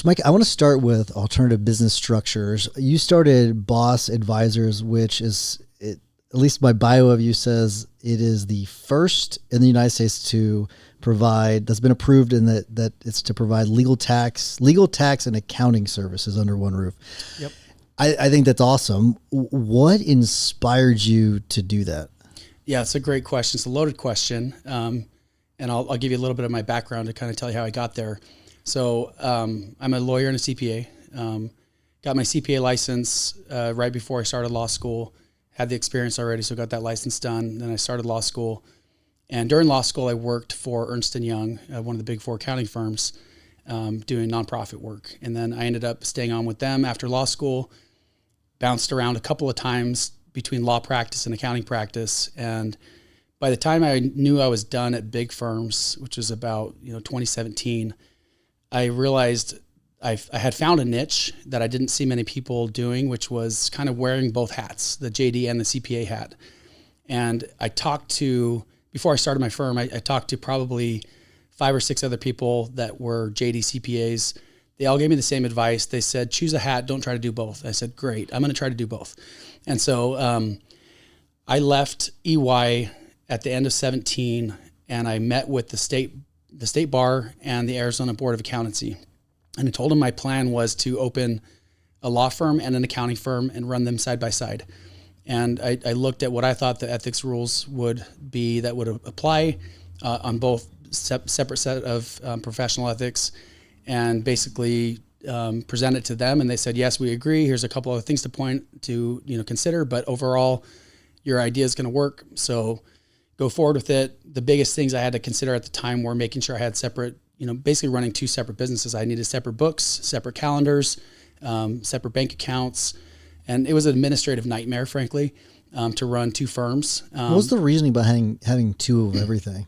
So, Mike, I want to start with alternative business structures. You started Boss Advisors, which is, at least my bio of you says, it is the first in the United States to provide, that's been approved in that it's to provide legal tax and accounting services under one roof. Yep. I think that's awesome. What inspired you to do that? Yeah, it's a great question. It's a loaded question. And I'll give you a little bit of my background to kind of tell you how I got there. So I'm a lawyer and a CPA. Got my CPA license right before I started law school. Had the experience already, so got that license done. Then I started law school. And during law school, I worked for Ernst & Young, one of the big four accounting firms, doing nonprofit work. And then I ended up staying on with them after law school, bounced around a couple of times between law practice and accounting practice. And by the time I knew I was done at big firms, which was about 2017, I realized I had found a niche that I didn't see many people doing, which was kind of wearing both hats, the JD and the CPA hat. And before I started my firm, I talked to probably 5 or 6 other people that were JD CPAs. They all gave me the same advice. They said, choose a hat, don't try to do both. I said, great, I'm going to try to do both. And so I left EY at the end of 17, and I met with the state bar and the Arizona Board of Accountancy. And I told them my plan was to open a law firm and an accounting firm and run them side by side. And I looked at what I thought the ethics rules would be that would apply on both separate set of professional ethics, and basically present it to them. And they said, yes, we agree. Here's a couple of things to point to, consider, but overall your idea is going to work. So go forward with it. The biggest things I had to consider at the time were making sure I had separate, basically running 2 separate businesses. I needed separate books, separate calendars, separate bank accounts. And it was an administrative nightmare, frankly, to run 2 firms. What was the reasoning behind having 2 of everything?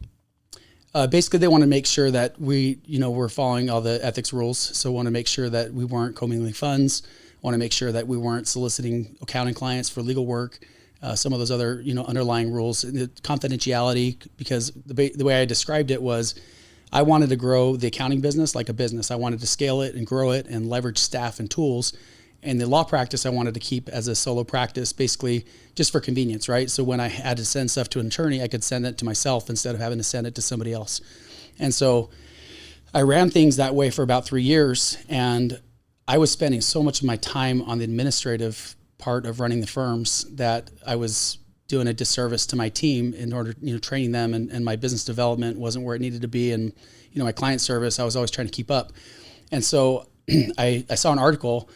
Basically, they want to make sure that we, we're following all the ethics rules. So want to make sure that we weren't commingling funds. Want to make sure that we weren't soliciting accounting clients for legal work. Some of those other, underlying rules, the confidentiality, because the way I described it was, I wanted to grow the accounting business like a business. I wanted to scale it and grow it and leverage staff and tools. And the law practice I wanted to keep as a solo practice, basically just for convenience, right? So when I had to send stuff to an attorney, I could send it to myself instead of having to send it to somebody else. And so I ran things that way for about 3 years, and I was spending so much of my time on the administrative part of running the firms that I was doing a disservice to my team in order, training them, and my business development wasn't where it needed to be. And, my client service, I was always trying to keep up. And so I saw an article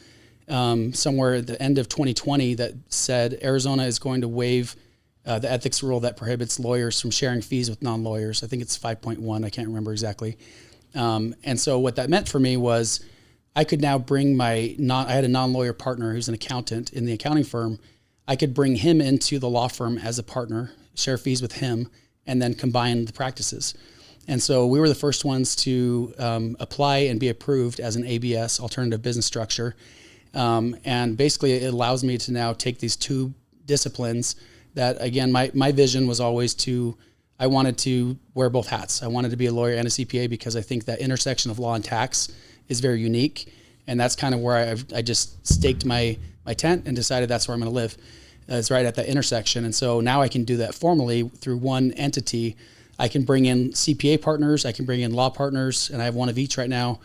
somewhere at the end of 2020 that said Arizona is going to waive the ethics rule that prohibits lawyers from sharing fees with non-lawyers. I think it's 5.1. I can't remember exactly. And so what that meant for me was I could now bring I had a non-lawyer partner who's an accountant in the accounting firm. I could bring him into the law firm as a partner, share fees with him, and then combine the practices. And so we were the first ones to apply and be approved as an ABS, alternative business structure. And basically it allows me to now take these 2 disciplines that, again, my vision was always I wanted to wear both hats. I wanted to be a lawyer and a CPA because I think that intersection of law and tax is very unique. And that's kind of where I just staked my tent and decided that's where I'm going to live. It's right at that intersection. And so now I can do that formally through one entity. I can bring in CPA partners, I can bring in law partners, and I have one of each right now.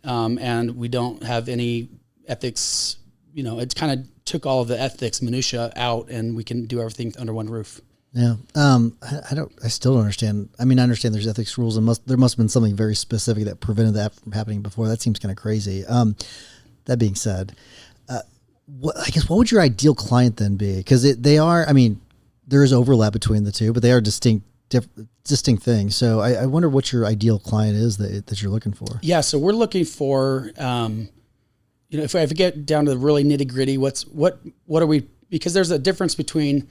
And we don't have any ethics, it kind of took all of the ethics minutia out, and we can do everything under one roof. Yeah. I still don't understand. I mean, I understand there's ethics rules, and there must have been something very specific that prevented that from happening before. That seems kind of crazy. That being said, what would your ideal client then be? Because there is overlap between the 2, but they are distinct things. So I wonder what your ideal client is that you're looking for. Yeah. So we're looking for, if I get down to the really nitty gritty, what are we, because there's a difference between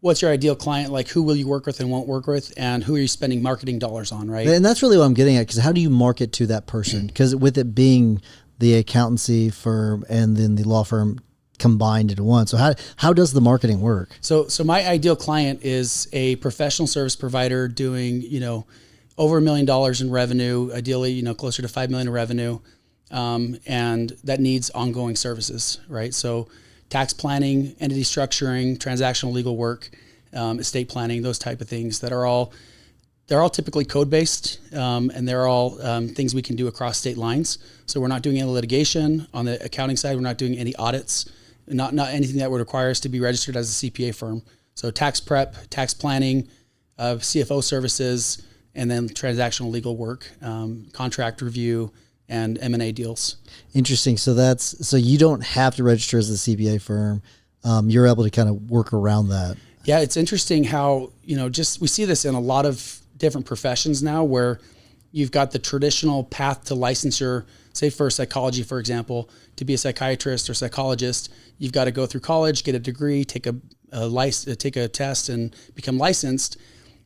what's your ideal client, like who will you work with and won't work with, and who are you spending marketing dollars on, right? And that's really what I'm getting at, because how do you market to that person? Because with it being the accountancy firm and then the law firm combined into one. So how does the marketing work? So my ideal client is a professional service provider doing, over $1 million in revenue, ideally, closer to $5 million in revenue, and that needs ongoing services, right? So tax planning, entity structuring, transactional legal work, estate planning, those type of things they're all typically code-based, and they're all things we can do across state lines. So we're not doing any litigation. On the accounting side, we're not doing any audits, not anything that would require us to be registered as a CPA firm. So tax prep, tax planning, CFO services, and then transactional legal work, contract review, and M&A deals. Interesting. So you don't have to register as a CPA firm. You're able to kind of work around that. Yeah, it's interesting how, we see this in a lot of different professions now where you've got the traditional path to licensure, say for psychology, for example, to be a psychiatrist or psychologist, you've got to go through college, get a degree, take a test and become licensed.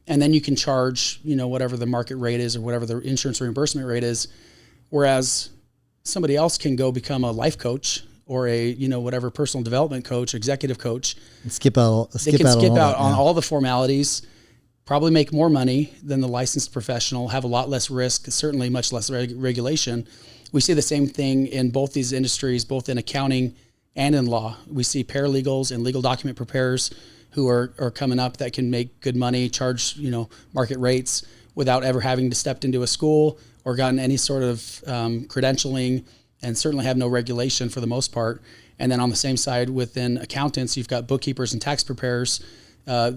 And then you can charge, whatever the market rate is or whatever the insurance reimbursement rate is. Whereas somebody else can go become a life coach or a, whatever personal development coach, executive coach. And skip out on all the formalities, probably make more money than the licensed professional, have a lot less risk, certainly much less regulation. We see the same thing in both these industries, both in accounting and in law. We see paralegals and legal document preparers who are coming up that can make good money, charge, market rates without ever having to step into a school or gotten any sort of credentialing, and certainly have no regulation for the most part. And then on the same side, within accountants, you've got bookkeepers and tax preparers. There are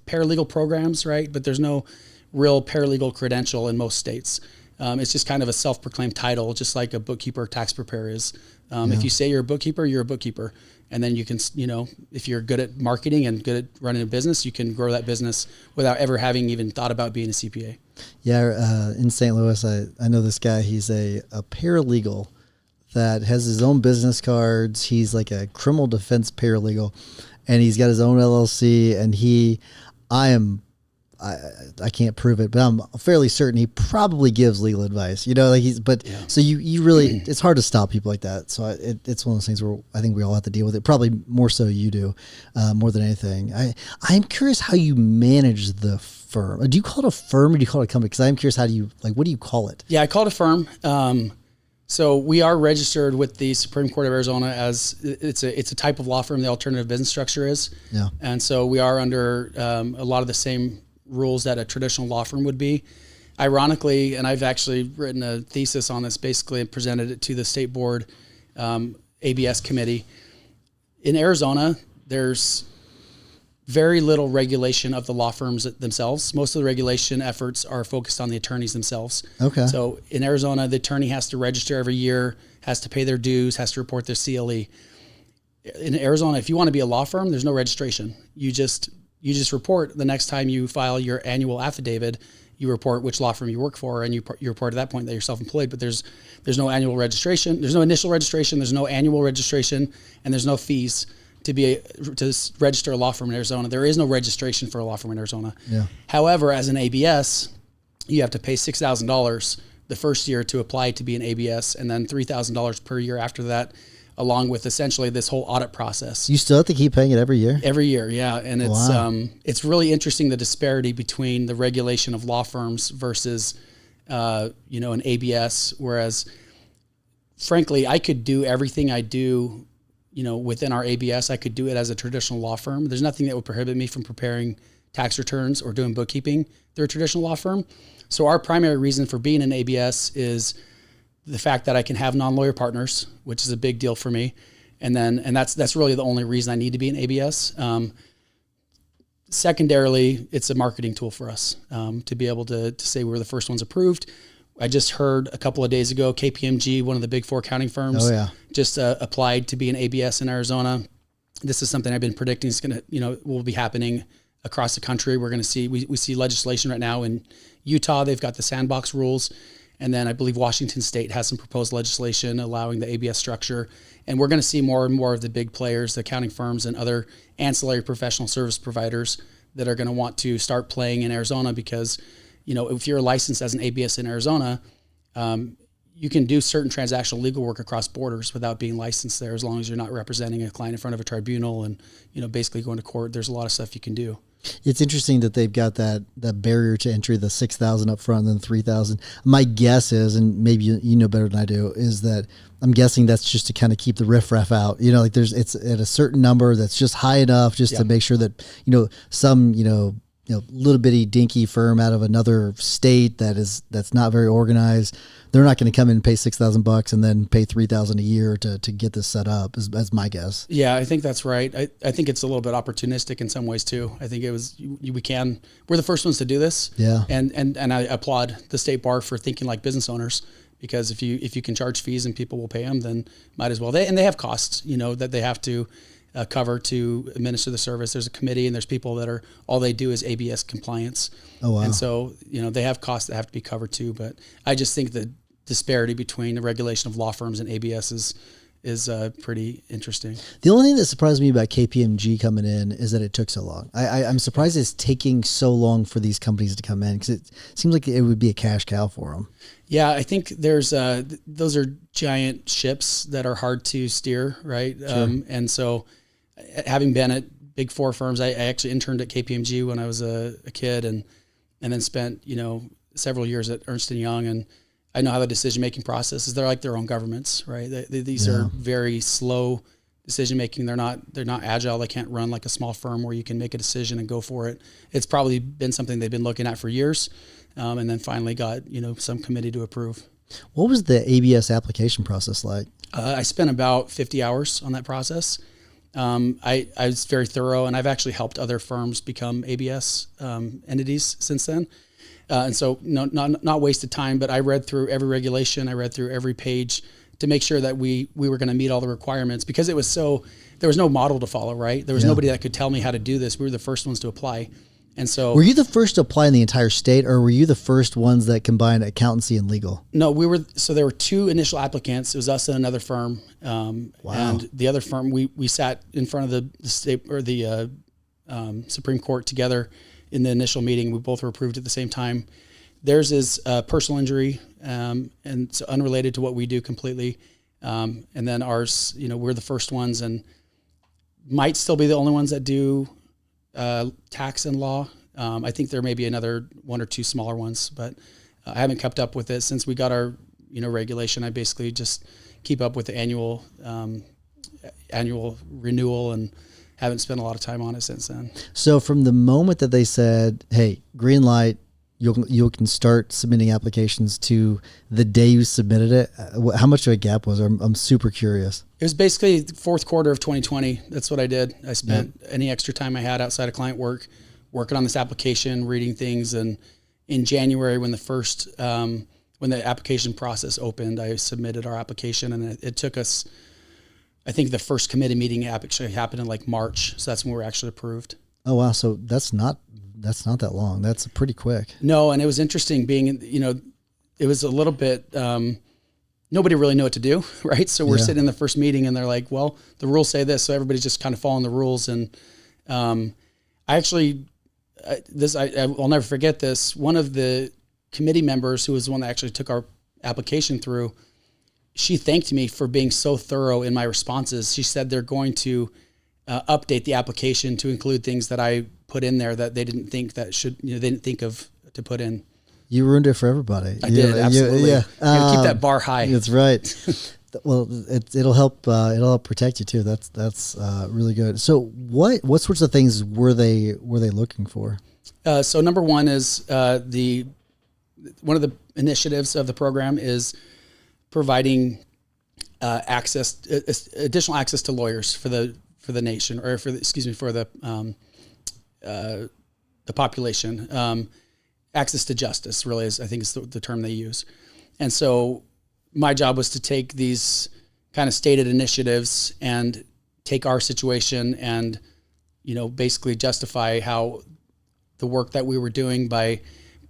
paralegal programs, right? But there's no real paralegal credential in most states. It's just kind of a self-proclaimed title, just like a bookkeeper or tax preparer is. If you say you're a bookkeeper, you're a bookkeeper. And then you can, if you're good at marketing and good at running a business, you can grow that business without ever having even thought about being a CPA. Yeah. In St. Louis, I know this guy, he's a paralegal that has his own business cards. He's like a criminal defense paralegal, and he's got his own LLC, and I can't prove it, but I'm fairly certain he probably gives legal advice, so you really, it's hard to stop people like that. So it's one of those things where I think we all have to deal with it. Probably more so you do, more than anything. I'm curious how you manage the firm. Do you call it a firm or do you call it a company? Cause I'm curious, what do you call it? Yeah, I call it a firm. So we are registered with the Supreme Court of Arizona as it's a type of law firm. The alternative business structure is. Yeah. And so we are under a lot of the same rules that a traditional law firm would be. Ironically, and I've actually written a thesis on this, basically presented it to the state board ABS committee. In Arizona, there's very little regulation of the law firms themselves. Most of the regulation efforts are focused on the attorneys themselves. Okay. So in Arizona, the attorney has to register every year, has to pay their dues, has to report their CLE. In Arizona, if you want to be a law firm, there's no registration. You just report the next time you file your annual affidavit. You report which law firm you work for, and you report at that point that you're self-employed. But there's no annual registration. There's no initial registration. There's no annual registration, and there's no fees to register a law firm in Arizona. There is no registration for a law firm in Arizona. Yeah. However, as an ABS, you have to pay $6,000 the first year to apply to be an ABS, and then $3,000 per year after that, along with essentially this whole audit process. You still have to keep paying it every year? Every year, yeah. And it's really interesting, the disparity between the regulation of law firms versus, an ABS. Whereas, frankly, I could do everything I do, within our ABS. I could do it as a traditional law firm. There's nothing that would prohibit me from preparing tax returns or doing bookkeeping through a traditional law firm. So our primary reason for being an ABS is the fact that I can have non-lawyer partners, which is a big deal for me. And that's really the only reason I need to be an ABS. Secondarily, it's a marketing tool for us to be able to say we're the first ones approved. I just heard a couple of days ago, KPMG, one of the big four accounting firms, just applied to be an ABS in Arizona. This is something I've been predicting is going to, will be happening across the country. We're going to see, we see legislation right now in Utah. They've got the sandbox rules. And then I believe Washington State has some proposed legislation allowing the ABS structure. And we're going to see more and more of the big players, the accounting firms and other ancillary professional service providers that are going to want to start playing in Arizona because, if you're licensed as an ABS in Arizona, you can do certain transactional legal work across borders without being licensed there, as long as you're not representing a client in front of a tribunal and, basically going to court. There's a lot of stuff you can do. It's interesting that they've got that barrier to entry, the 6,000 up front and then 3,000. My guess is, and maybe you know better than I do, is that I'm guessing that's just to kind of keep the riffraff out. Like it's at a certain number that's just high enough just to make sure that, some, little bitty dinky firm out of another state that's not very organized, they're not going to come in and pay $6,000 and then pay $3,000 a year to get this set up. That's my guess. Yeah, I think that's right. I think it's a little bit opportunistic in some ways too. I think we're the first ones to do this. Yeah. And I applaud the state bar for thinking like business owners, because if you can charge fees and people will pay them, then might as well. They have costs, that they have to cover to administer the service. There's a committee and there's people that are, all they do is ABS compliance. Oh, wow. And so, they have costs that have to be covered too. But I just think the disparity between the regulation of law firms and ABS is pretty interesting. The only thing that surprised me about KPMG coming in is that it took so long. I'm surprised it's taking so long for these companies to come in, because it seems like it would be a cash cow for them. Yeah, I think there's those are giant ships that are hard to steer, right? Sure. And so, having been at big four firms, I actually interned at KPMG when I was a kid, and then spent several years at Ernst & Young, and I know how the decision-making process is. They're like their own governments, right? These are very slow decision-making. They're not agile. They can't run like a small firm where you can make a decision and go for it. It's probably been something they've been looking at for years, and then finally got, some committee to approve. What was the ABS application process like? I spent about 50 hours on that process. I was very thorough, and I've actually helped other firms become ABS entities since then. And so not wasted time, but I read through every regulation. I read through every page to make sure that we were going to meet all the requirements, because there was no model to follow, right? There was nobody that could tell me how to do this. We were the first ones to apply. And so, were you the first to apply in the entire state, or were you the first ones that combined accountancy and legal? No, so there were two initial applicants. It was us and another firm. Wow. And the other firm, we sat in front of the state or the Supreme Court together in the initial meeting. We both were approved at the same time. Theirs is personal injury, and it's unrelated to what we do completely. And then ours, we're the first ones, and might still be the only ones that do tax and law. I think there may be another one or two smaller ones, but I haven't kept up with it since we got our regulation. I basically just keep up with the annual renewal, and haven't spent a lot of time on it since then. So from the moment that they said, "Hey, green light, you can start submitting applications," to the day you submitted it, how much of a gap was there? I'm super curious. It was basically the fourth quarter of 2020. That's what I did. I spent any extra time I had outside of client work working on this application, reading things. And in January, when the application process opened, I submitted our application, and it took us, I think the first committee meeting actually happened in like March. So that's when we were actually approved. Oh, wow. So that's not that long. That's pretty quick. No. And it was interesting being, it was a little bit, nobody really knew what to do. Right. So we're sitting in the first meeting, and they're like, well, the rules say this. So everybody's just kind of following the rules. And, I'll never forget this. One of the committee members, who was the one that actually took our application through, she thanked me for being so thorough in my responses. She said they're going to update the application to include things that I put in there that they didn't think they didn't think of to put in. You ruined it for everybody. I did, absolutely. You keep that bar high. That's right. Well, it'll help protect you too. That's really good. So what sorts of things were they looking for? So number one is one of the initiatives of the program is providing additional access to lawyers for the nation, or for the population. Access to justice really is, I think, is the term they use. And so my job was to take these kind of stated initiatives and take our situation and, basically justify how the work that we were doing by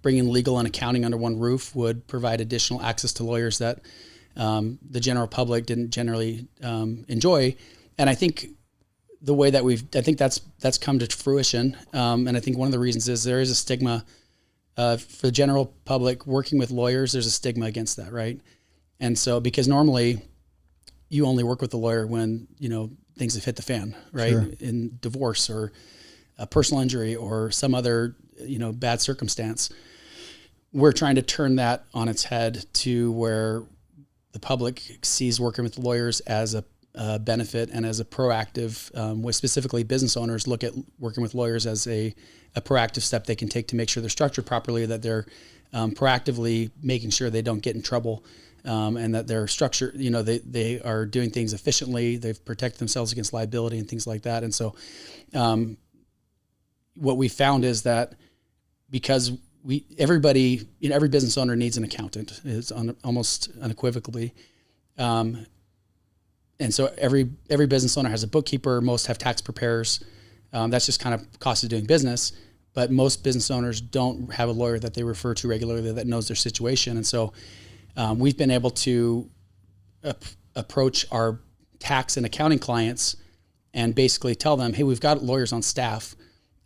bringing legal and accounting under one roof would provide additional access to lawyers that the general public didn't generally enjoy. And I think the way that I think that's come to fruition. And I think one of the reasons is there is a stigma for the general public working with lawyers. There's a stigma against that, right? And so, because normally you only work with the lawyer when, things have hit the fan, right? Sure. In divorce or a personal injury or some other, bad circumstance. We're trying to turn that on its head to where the public sees working with lawyers as a benefit and as a proactive, where specifically business owners look at working with lawyers as a proactive step they can take to make sure they're structured properly, that they're proactively making sure they don't get in trouble, and that they're structured, they are doing things efficiently, they've protected themselves against liability and things like that. And so what we found is that because everybody, every business owner needs an accountant, is almost unequivocally. And so every business owner has a bookkeeper. Most have tax preparers. That's just kind of cost of doing business. But most business owners don't have a lawyer that they refer to regularly that knows their situation. And so we've been able to approach our tax and accounting clients and basically tell them, hey, we've got lawyers on staff.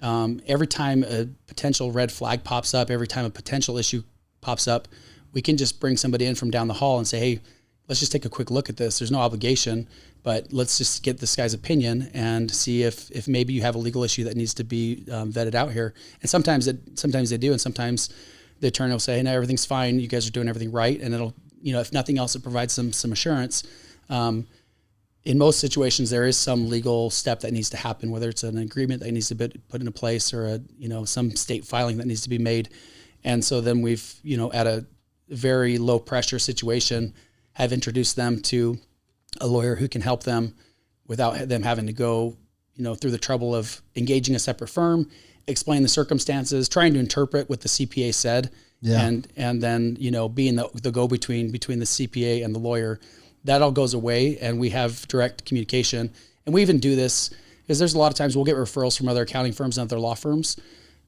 Every time a potential red flag pops up, every time a potential issue pops up, we can just bring somebody in from down the hall and say, hey, let's just take a quick look at this. There's no obligation, but let's just get this guy's opinion and see if maybe you have a legal issue that needs to be vetted out here. And sometimes they do, and sometimes the attorney will say, hey, no, everything's fine. You guys are doing everything right. And it'll, if nothing else, it provides some assurance. In most situations, there is some legal step that needs to happen, whether it's an agreement that needs to be put into place or some state filing that needs to be made. And so then we've, at a very low pressure situation, have introduced them to a lawyer who can help them without them having to go, through the trouble of engaging a separate firm, explain the circumstances, trying to interpret what the CPA said, and then, being the go-between between the CPA and the lawyer. That all goes away, and we have direct communication. And we even do this because there's a lot of times we'll get referrals from other accounting firms and other law firms.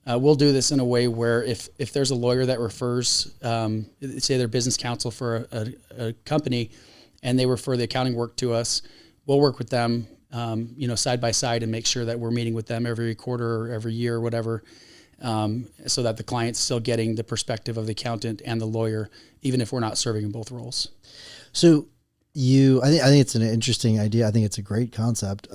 We'll do this in a way where if there's a lawyer that refers, say they're business counsel for a company, and they refer the accounting work to us, we'll work with them, side by side, and make sure that we're meeting with them every quarter or every year or whatever, so that the client's still getting the perspective of the accountant and the lawyer, even if we're not serving in both roles. So I think it's an interesting idea. I think it's a great concept.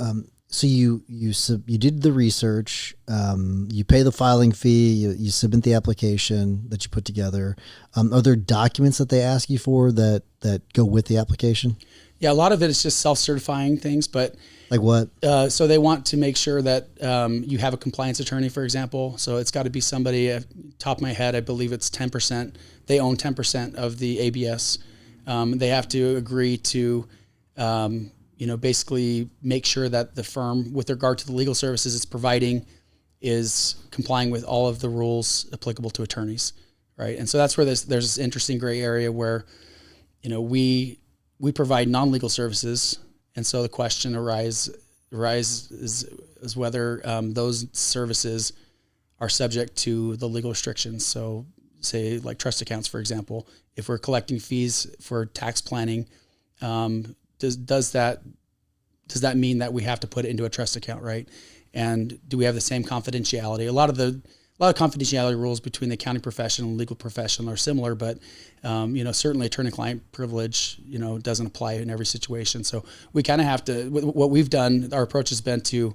So you did the research, you pay the filing fee, you submit the application that you put together. Are there documents that they ask you for that go with the application? Yeah, a lot of it is just self-certifying things, but like what? So they want to make sure that you have a compliance attorney, for example. So it's got to be somebody, top of my head, I believe it's 10%. They own 10% of the ABS. They have to agree to, basically make sure that the firm, with regard to the legal services it's providing, is complying with all of the rules applicable to attorneys, right? And so that's where there's this interesting gray area where, we provide non-legal services, and so the question arises is whether those services are subject to the legal restrictions. So, say like trust accounts, for example, if we're collecting fees for tax planning, does that mean that we have to put it into a trust account, right? And do we have the same confidentiality? A lot of confidentiality rules between the accounting profession and legal profession are similar, but certainly attorney-client privilege, doesn't apply in every situation. So we kind of have to. What we've done, our approach has been to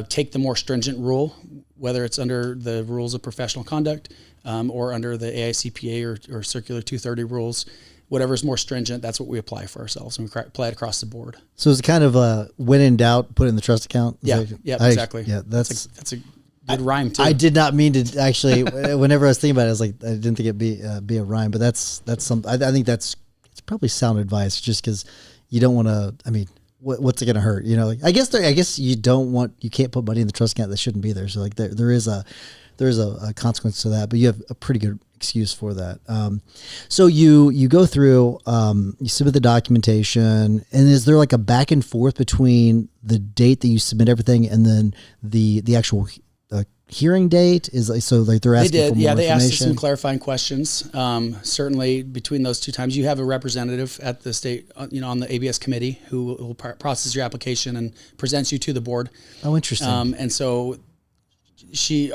take the more stringent rule, whether it's under the rules of professional conduct or under the AICPA or Circular 230 rules. Whatever's more stringent, that's what we apply for ourselves, and we apply it across the board. So it's kind of when in doubt, put it in the trust account. Exactly. Yeah, that's a good rhyme too. I did not mean to actually. Whenever I was thinking about it, I was like, I didn't think it'd be a rhyme, but that's some. I think it's probably sound advice, just because you don't want to. I mean, what's it going to hurt? I guess you can't put money in the trust account that shouldn't be there. So like there is a consequence to that, but you have a pretty good excuse for that. So you go through, you submit the documentation, and is there like a back and forth between the date that you submit everything and then the actual hearing date? Is so like they're asking for more information? They asked us some clarifying questions. Certainly between those two times, you have a representative at the state, on the ABS committee who will process your application and presents you to the board. Oh, interesting. And so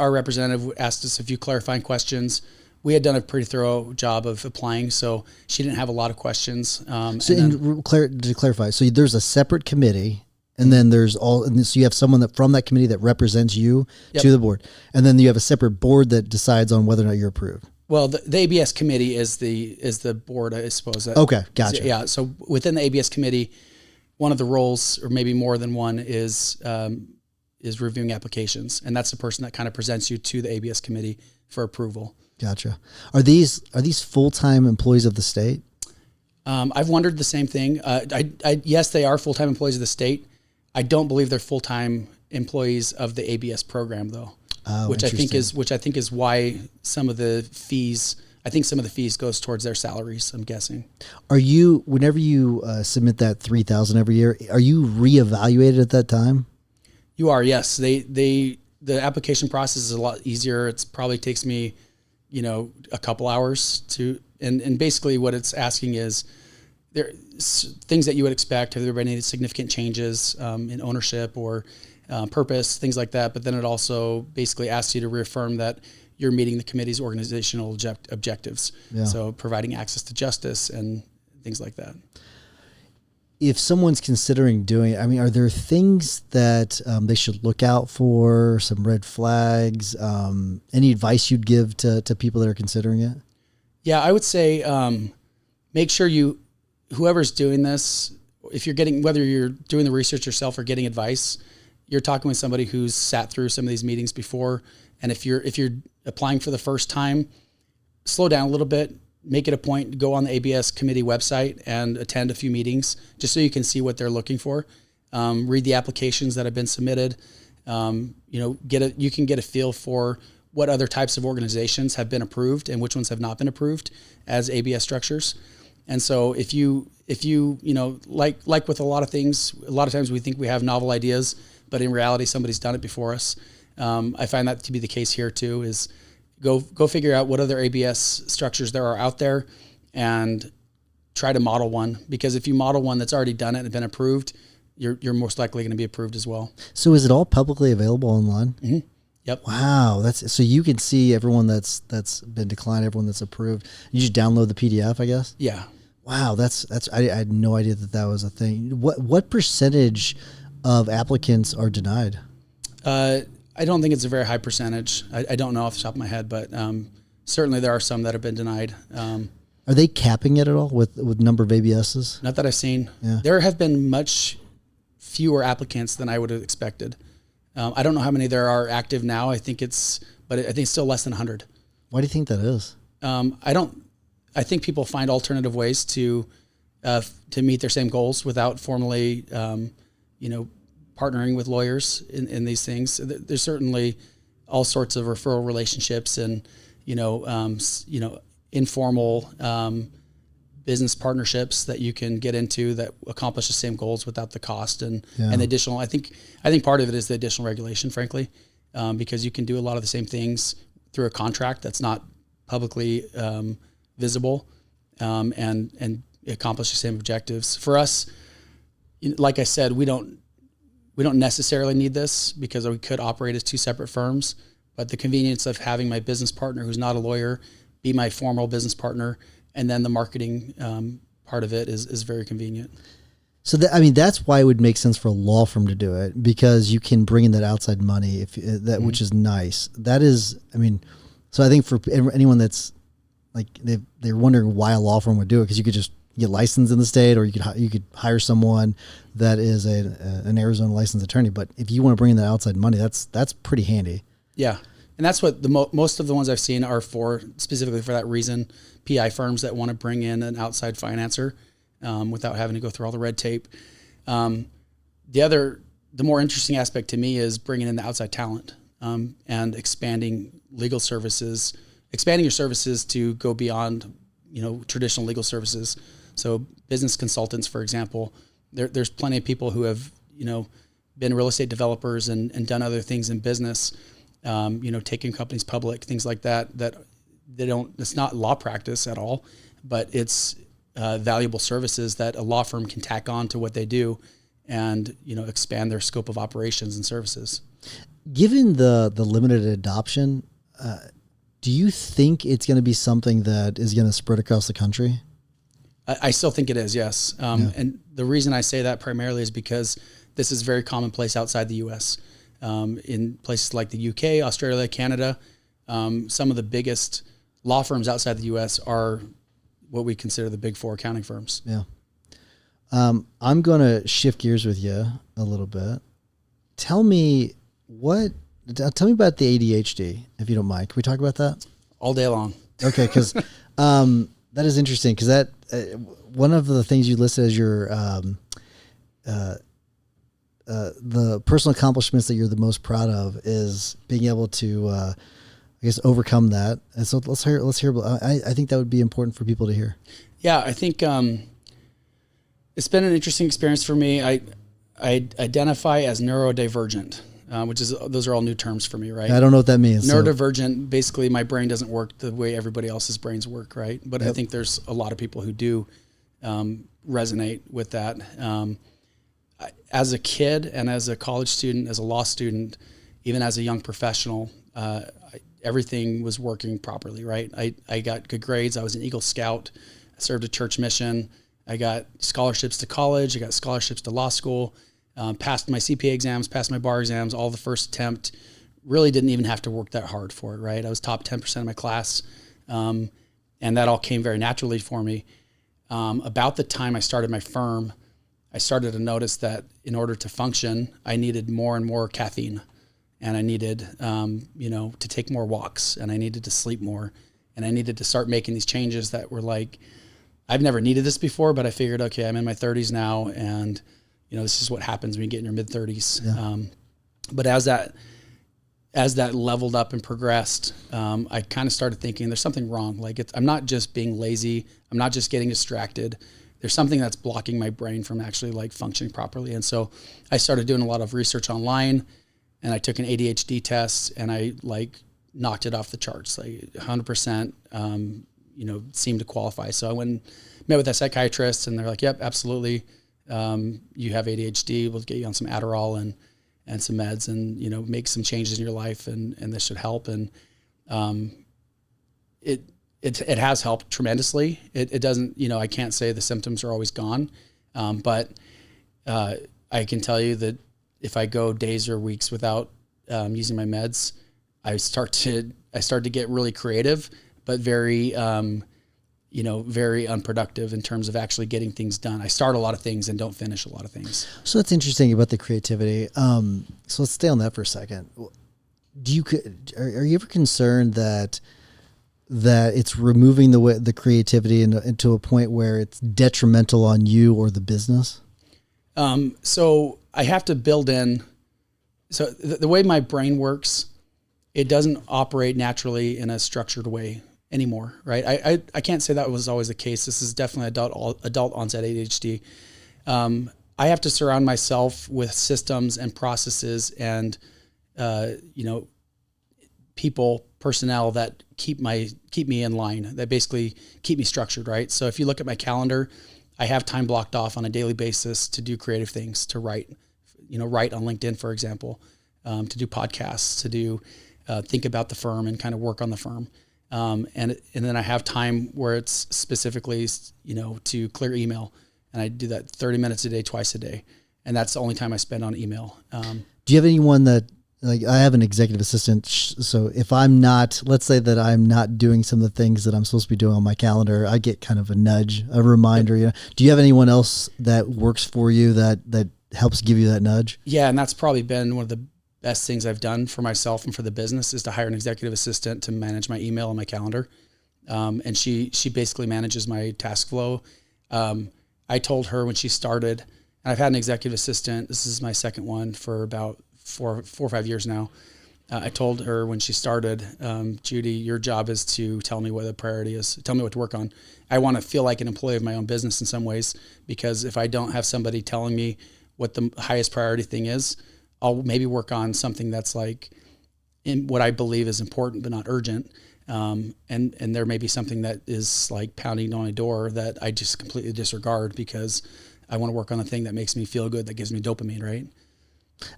our representative asked us a few clarifying questions. We had done a pretty thorough job of applying, so she didn't have a lot of questions. To clarify, so there's a separate committee And then so you have someone that from that committee that represents you Yep. to the board. And then you have a separate board that decides on whether or not you're approved. Well, the ABS committee is the board, I suppose. Okay, gotcha. Yeah. So within the ABS committee, one of the roles, or maybe more than one, is reviewing applications, and that's the person that kind of presents you to the ABS committee for approval. Gotcha. Are these full-time employees of the state? I've wondered the same thing. Yes, they are full-time employees of the state. I don't believe they're full-time employees of the ABS program, though. Which I think is why some of the fees. I think some of the fees goes towards their salaries. I'm guessing. Are you, whenever you submit that $3,000 every year, are you reevaluated at that time? You are, yes. The application process is a lot easier. It probably takes me, a couple hours to, and basically what it's asking is there things that you would expect. Have there been any significant changes in ownership or purpose, things like that? But then it also basically asks you to reaffirm that you're meeting the committee's organizational objectives. Yeah. So providing access to justice and things like that. If someone's considering doing it, are there things that they should look out for, some red flags, any advice you'd give to people that are considering it? Yeah, I would say make sure whoever's doing this, whether you're doing the research yourself or getting advice, you're talking with somebody who's sat through some of these meetings before. And if you're applying for the first time, slow down a little bit. Make it a point to go on the ABS committee website and attend a few meetings just so you can see what they're looking for. Read the applications that have been submitted. You can get a feel for what other types of organizations have been approved and which ones have not been approved as ABS structures. And so if you like with a lot of things, a lot of times we think we have novel ideas, but in reality, somebody's done it before us. I find that to be the case here too, is go figure out what other ABS structures there are out there and try to model one, because if you model one that's already done it and been approved, you're most likely going to be approved as well. So is it all publicly available online? Mm-hmm. Yep. Wow. So you can see everyone that's been declined, everyone that's approved. You just download the PDF, I guess? Yeah. Wow. I had no idea that was a thing. What percentage of applicants are denied? I don't think it's a very high percentage. I don't know off the top of my head, but certainly there are some that have been denied. Are they capping it at all with number of ABSs? Not that I've seen. Yeah. There have been much fewer applicants than I would have expected. I don't know how many there are active now. I think it's still less than 100. Why do you think that is? I think people find alternative ways to meet their same goals without formally, partnering with lawyers in these things. There's certainly all sorts of referral relationships and, informal business partnerships that you can get into that accomplish the same goals without the cost and additional. I think part of it is the additional regulation, frankly, because you can do a lot of the same things through a contract that's not publicly visible and accomplish the same objectives. For us, like I said, we don't necessarily need this because we could operate as two separate firms, but the convenience of having my business partner who's not a lawyer be my formal business partner, and then the marketing part of it is very convenient. So that's why it would make sense for a law firm to do it, because you can bring in that outside money which is nice. That is, so I think for anyone that's like they're wondering why a law firm would do it, because you could just get licensed in the state, or you could hire someone that is an Arizona licensed attorney. But if you want to bring in that outside money, that's pretty handy. Yeah, and that's what most of the ones I've seen are for, specifically for that reason. PI firms that want to bring in an outside financer without having to go through all the red tape. The more interesting aspect to me is bringing in the outside talent and expanding legal services, expanding your services to go beyond traditional legal services. So business consultants, for example, there's plenty of people who have, been real estate developers and done other things in business, taking companies public, things like that it's not law practice at all, but it's valuable services that a law firm can tack on to what they do and, expand their scope of operations and services. Given the limited adoption, do you think it's going to be something that is going to spread across the country? I still think it is, yes. And the reason I say that primarily is because This is very commonplace outside the U.S. In places like the UK, Australia, Canada, some of the biggest law firms outside the U.S. are what we consider the big four accounting firms. Yeah. I'm going to shift gears with you a little bit. Tell me about the ADHD, if you don't mind. Can we talk about that? All day long. Okay. Cause, that is interesting. Cause that, one of the things you listed as your, the personal accomplishments that you're the most proud of is being able to, I guess, overcome that. And so let's hear. I think that would be important for people to hear. Yeah, I think it's been an interesting experience for me. I identify as neurodivergent, which is, those are all new terms for me, right? I don't know what that means. Neurodivergent, basically my brain doesn't work the way everybody else's brains work, right? But Yep. I think there's a lot of people who do resonate with that. As a kid and as a college student, as a law student, even as a young professional, everything was working properly, right? I got good grades. I was an Eagle Scout. I served a church mission. I got scholarships to college. I got scholarships to law school. Passed my CPA exams, passed my bar exams, all the first attempt. Really didn't even have to work that hard for it, right? I was top 10% of my class. And that all came very naturally for me. About the time I started my firm, I started to notice that in order to function, I needed more and more caffeine, and I needed, to take more walks, and I needed to sleep more, and I needed to start making these changes that were like, I've never needed this before, but I figured, okay, I'm in my 30s now, and this is what happens when you get in your mid 30s. Yeah. But as that leveled up and progressed, I kind of started thinking there's something wrong. Like I'm not just being lazy. I'm not just getting distracted. There's something that's blocking my brain from actually like functioning properly. And so I started doing a lot of research online, and I took an ADHD test, and I like knocked it off the charts, like 100%, seemed to qualify. So I went and met with a psychiatrist, and they're like, yep, absolutely. You have ADHD. We'll get you on some Adderall and some meds, and, make some changes in your life, and this should help. And, it has helped tremendously. It doesn't, I can't say the symptoms are always gone. But I can tell you that if I go days or weeks without using my meds, I start to get really creative, but very, very unproductive in terms of actually getting things done. I start a lot of things and don't finish a lot of things. So that's interesting about the creativity. So let's stay on that for a second. Are you ever concerned that it's removing the creativity into a point where it's detrimental on you or the business? So I have to build in. So the way my brain works, it doesn't operate naturally in a structured way anymore, right? I can't say that was always the case. This is definitely adult onset ADHD. I have to surround myself with systems and processes and, personnel that keep me in line, that basically keep me structured, right? So if you look at my calendar, I have time blocked off on a daily basis to do creative things, to write on LinkedIn, for example, to do podcasts, to do, think about the firm and kind of work on the firm. And then I have time where it's specifically, to clear email, and I do that 30 minutes a day, twice a day. And that's the only time I spend on email. Do you have anyone that, like, I have an executive assistant. So if let's say that I'm not doing some of the things that I'm supposed to be doing on my calendar, I get kind of a nudge, a reminder. Do you have anyone else that works for you that helps give you that nudge? Yeah. And that's probably been one of the best things I've done for myself and for the business, is to hire an executive assistant to manage my email and my calendar. And she basically manages my task flow. I told her when she started, and I've had an executive assistant, this is my second one for about four or 5 years now. I told her when she started, Judy, your job is to tell me what the priority is. Tell me what to work on. I want to feel like an employee of my own business in some ways, because if I don't have somebody telling me what the highest priority thing is, I'll maybe work on something that's like in what I believe is important, but not urgent. And there may be something that is like pounding on my door that I just completely disregard because I want to work on the thing that makes me feel good, that gives me dopamine, right?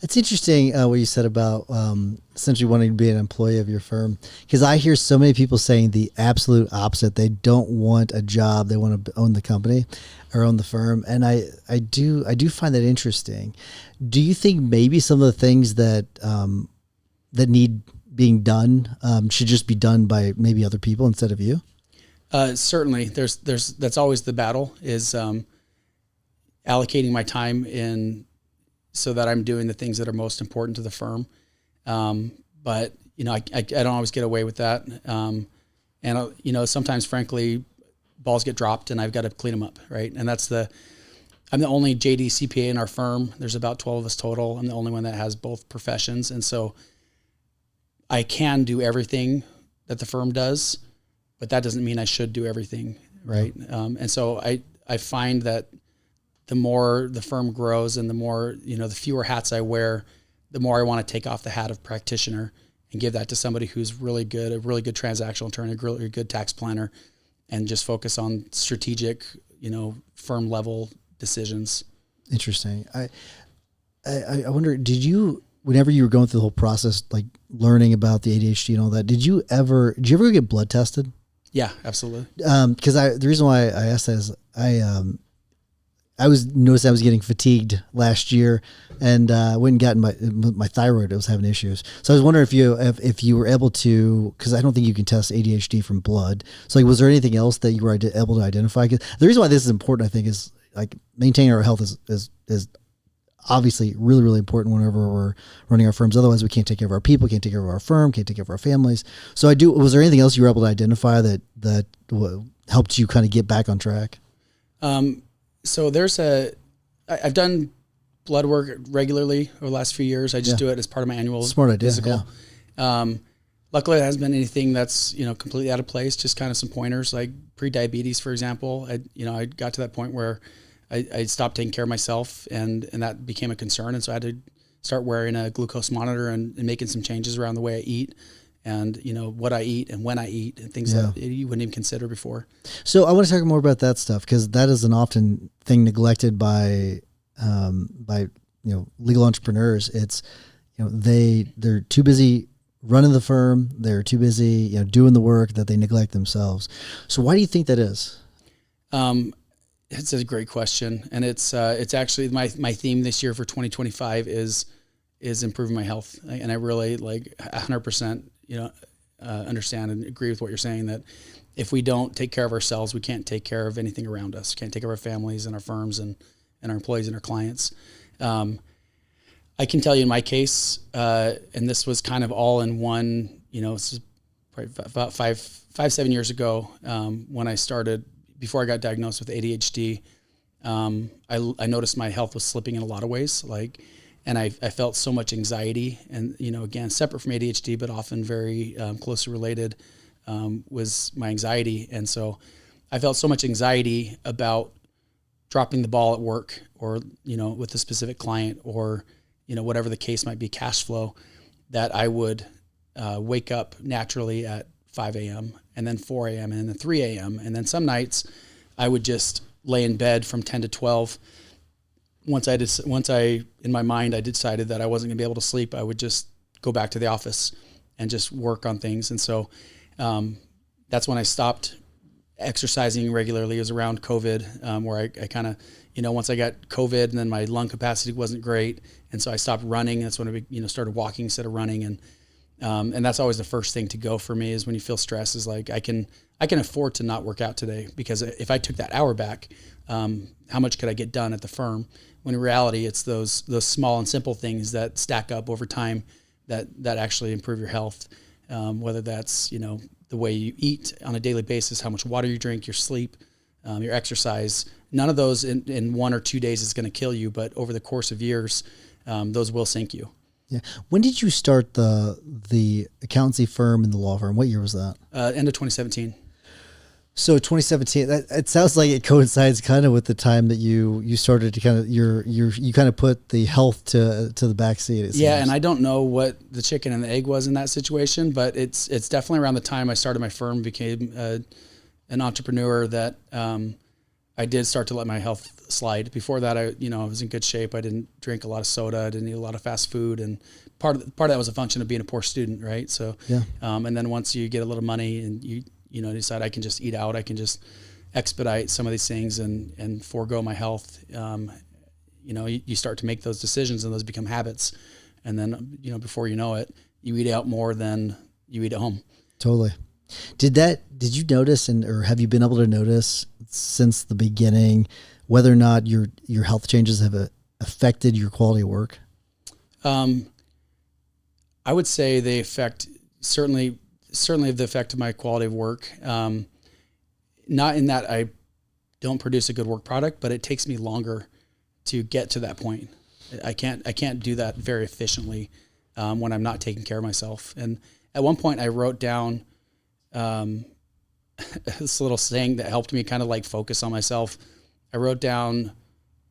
It's interesting what you said about essentially wanting to be an employee of your firm, because I hear so many people saying the absolute opposite. They don't want a job; they want to own the company or own the firm, and I do find that interesting. Do you think maybe some of the things that that need being done should just be done by maybe other people instead of you? Certainly, there's that's always the battle is allocating my time in so that I'm doing the things that are most important to the firm. But I don't always get away with that. And sometimes frankly, balls get dropped and I've got to clean them up. Right. And I'm the only JD CPA in our firm. There's about 12 of us total. I'm the only one that has both professions. And so I can do everything that the firm does, but that doesn't mean I should do everything. Right. And so I find that the more the firm grows and the more, the fewer hats I wear, the more I want to take off the hat of practitioner and give that to somebody who's really good, a really good transactional attorney, a really good tax planner, and just focus on strategic, firm level decisions. Interesting. I wonder, whenever you were going through the whole process, like learning about the ADHD and all that, did you ever get blood tested? Yeah, absolutely. Because the reason why I asked that is I noticed I was getting fatigued last year, and went and gotten my thyroid. I was having issues, so I was wondering if you were able to, because I don't think you can test ADHD from blood. So, was there anything else that you were able to identify? 'Cause the reason why this is important, I think, is like maintaining our health is obviously really, really important whenever we're running our firms. Otherwise, we can't take care of our people, can't take care of our firm, can't take care of our families. So, was there anything else you were able to identify that helped you kind of get back on track? So I've done blood work regularly over the last few years. I just do it as part of my annual smart idea, physical. Yeah. Luckily, it hasn't been anything that's, completely out of place, just kind of some pointers like pre-diabetes, for example. I got to that point where I stopped taking care of myself and that became a concern. And so I had to start wearing a glucose monitor and making some changes around the way I eat and, what I eat and when I eat and things that you wouldn't even consider before. So I want to talk more about that stuff, because that is an often thing neglected by legal entrepreneurs. It's, they're too busy running the firm. They're too busy, doing the work that they neglect themselves. So why do you think that is? It's a great question. And it's actually my theme this year for 2025 is improving my health. And I really 100%, understand and agree with what you're saying, that if we don't take care of ourselves, we can't take care of anything around us. We can't take care of our families and our firms and our employees and our clients. I can tell you in my case, and this was kind of all in one, this is probably about 7 years ago, when I started, before I got diagnosed with ADHD, I noticed my health was slipping in a lot of ways. And I felt so much anxiety, and again, separate from ADHD, but often very closely related, was my anxiety. And so I felt so much anxiety about dropping the ball at work, or with a specific client, or whatever the case might be, cash flow, that I would wake up naturally at 5 a.m. and then 4 a.m. and then 3 a.m. and then some nights I would just lay in bed from 10 to 12. Once I in my mind I decided that I wasn't gonna be able to sleep, I would just go back to the office and just work on things. And so that's when I stopped exercising regularly. It was around COVID, where I kind of, once I got COVID, and then my lung capacity wasn't great, and so I stopped running. That's when I started walking instead of running. And that's always the first thing to go for me, is when you feel stress, is like I can afford to not work out today, because if I took that hour back, how much could I get done at the firm? When in reality, it's those small and simple things that stack up over time that actually improve your health. Whether that's, the way you eat on a daily basis, how much water you drink, your sleep, your exercise. None of those in 1 or 2 days is going to kill you, but over the course of years, those will sink you. Yeah. When did you start the accountancy firm and the law firm? What year was that? End of 2017. So 2017, it sounds like it coincides kind of with the time that you started to kind of you kind of put the health to the back seat. Yeah, and I don't know what the chicken and the egg was in that situation, but it's definitely around the time I started my firm, became an entrepreneur, that I I did start to let my health slide. Before that, I was in good shape. I didn't drink a lot of soda. I didn't eat a lot of fast food, and part of that was a function of being a poor student, right? So, yeah. And then once you get a little money and you decide I can just eat out, I can just expedite some of these things and forego my health. You start to make those decisions, and those become habits, and then before you know it, you eat out more than you eat at home. Totally. Did you notice, or have you been able to notice since the beginning whether or not your health changes have affected your quality of work? I would say they certainly have the effect of my quality of work. Not in that I don't produce a good work product, but it takes me longer to get to that point. I can't do that very efficiently when I'm not taking care of myself. And at one point I wrote down this little saying that helped me kind of like focus on myself. I wrote down,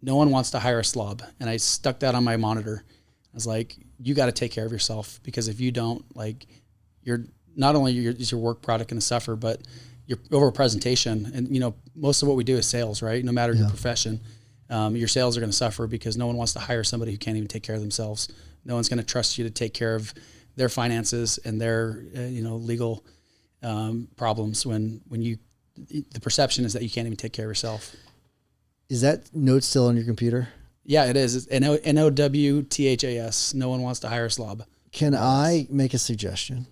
"No one wants to hire a slob," and I stuck that on my monitor. I was like, you got to take care of yourself, because if you don't, like, you're not only is your work product going to suffer, but your overall presentation. And most of what we do is sales, right? No matter your profession, your sales are going to suffer because no one wants to hire somebody who can't even take care of themselves. No one's going to trust you to take care of their finances and their legal problems when the perception is that you can't even take care of yourself. Is that note still on your computer? Yeah, it is. It's NOWTHAS. No one wants to hire a slob. Can I make a suggestion?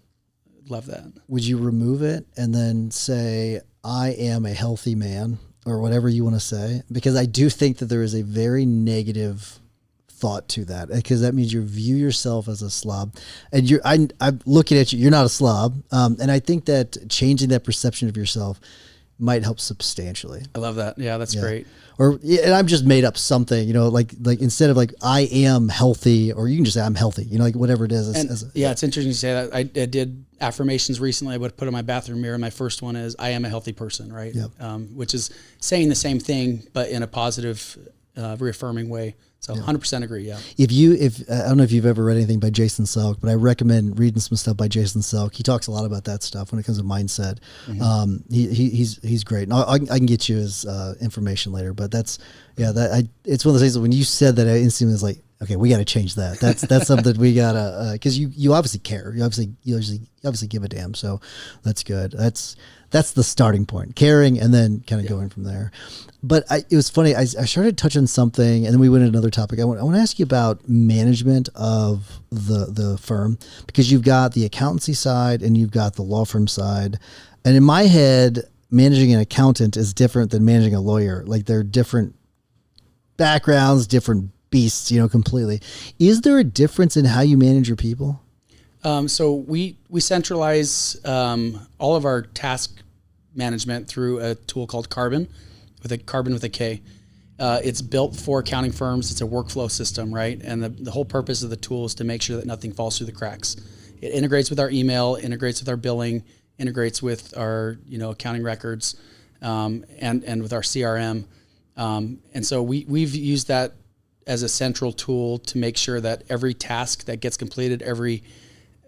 Love that. Would you remove it and then say, "I am a healthy man," or whatever you want to say? Because I do think that there is a very negative thought to that, because that means you view yourself as a slob, and I'm looking at you. You're not a slob, and I think that changing that perception of yourself might help substantially. I love that. Yeah, that's great. And I've just made up something, like instead of like "I am healthy," or you can just say "I'm healthy," like whatever it is. It's interesting to say that. I did affirmations recently. I would put in my bathroom mirror. My first one is, "I am a healthy person," right? Yep. Which is saying the same thing, but in a positive, reaffirming way. So 100% agree. Yeah. If I don't know if you've ever read anything by Jason Selk, but I recommend reading some stuff by Jason Selk. He talks a lot about that stuff when it comes to mindset. Mm-hmm. He's great. And I can get you his information later, but it's one of those things that when you said that, I instantly was like, okay, we got to change that. That's something we gotta, because you obviously care. You obviously give a damn. So that's good. That's the starting point, caring, and then kind of going from there. But it was funny. I started touching something, and then we went to another topic. I want to ask you about management of the firm, because you've got the accountancy side and you've got the law firm side. And in my head, managing an accountant is different than managing a lawyer. Like, they're different backgrounds, different beasts, completely. Is there a difference in how you manage your people? So we centralize all of our task management through a tool called Carbon with a K. It's built for accounting firms. It's a workflow system, right? And the whole purpose of the tool is to make sure that nothing falls through the cracks. It integrates with our email, integrates with our billing, integrates with our accounting records, and with our CRM. And so we've used that as a central tool to make sure that every task that gets completed, every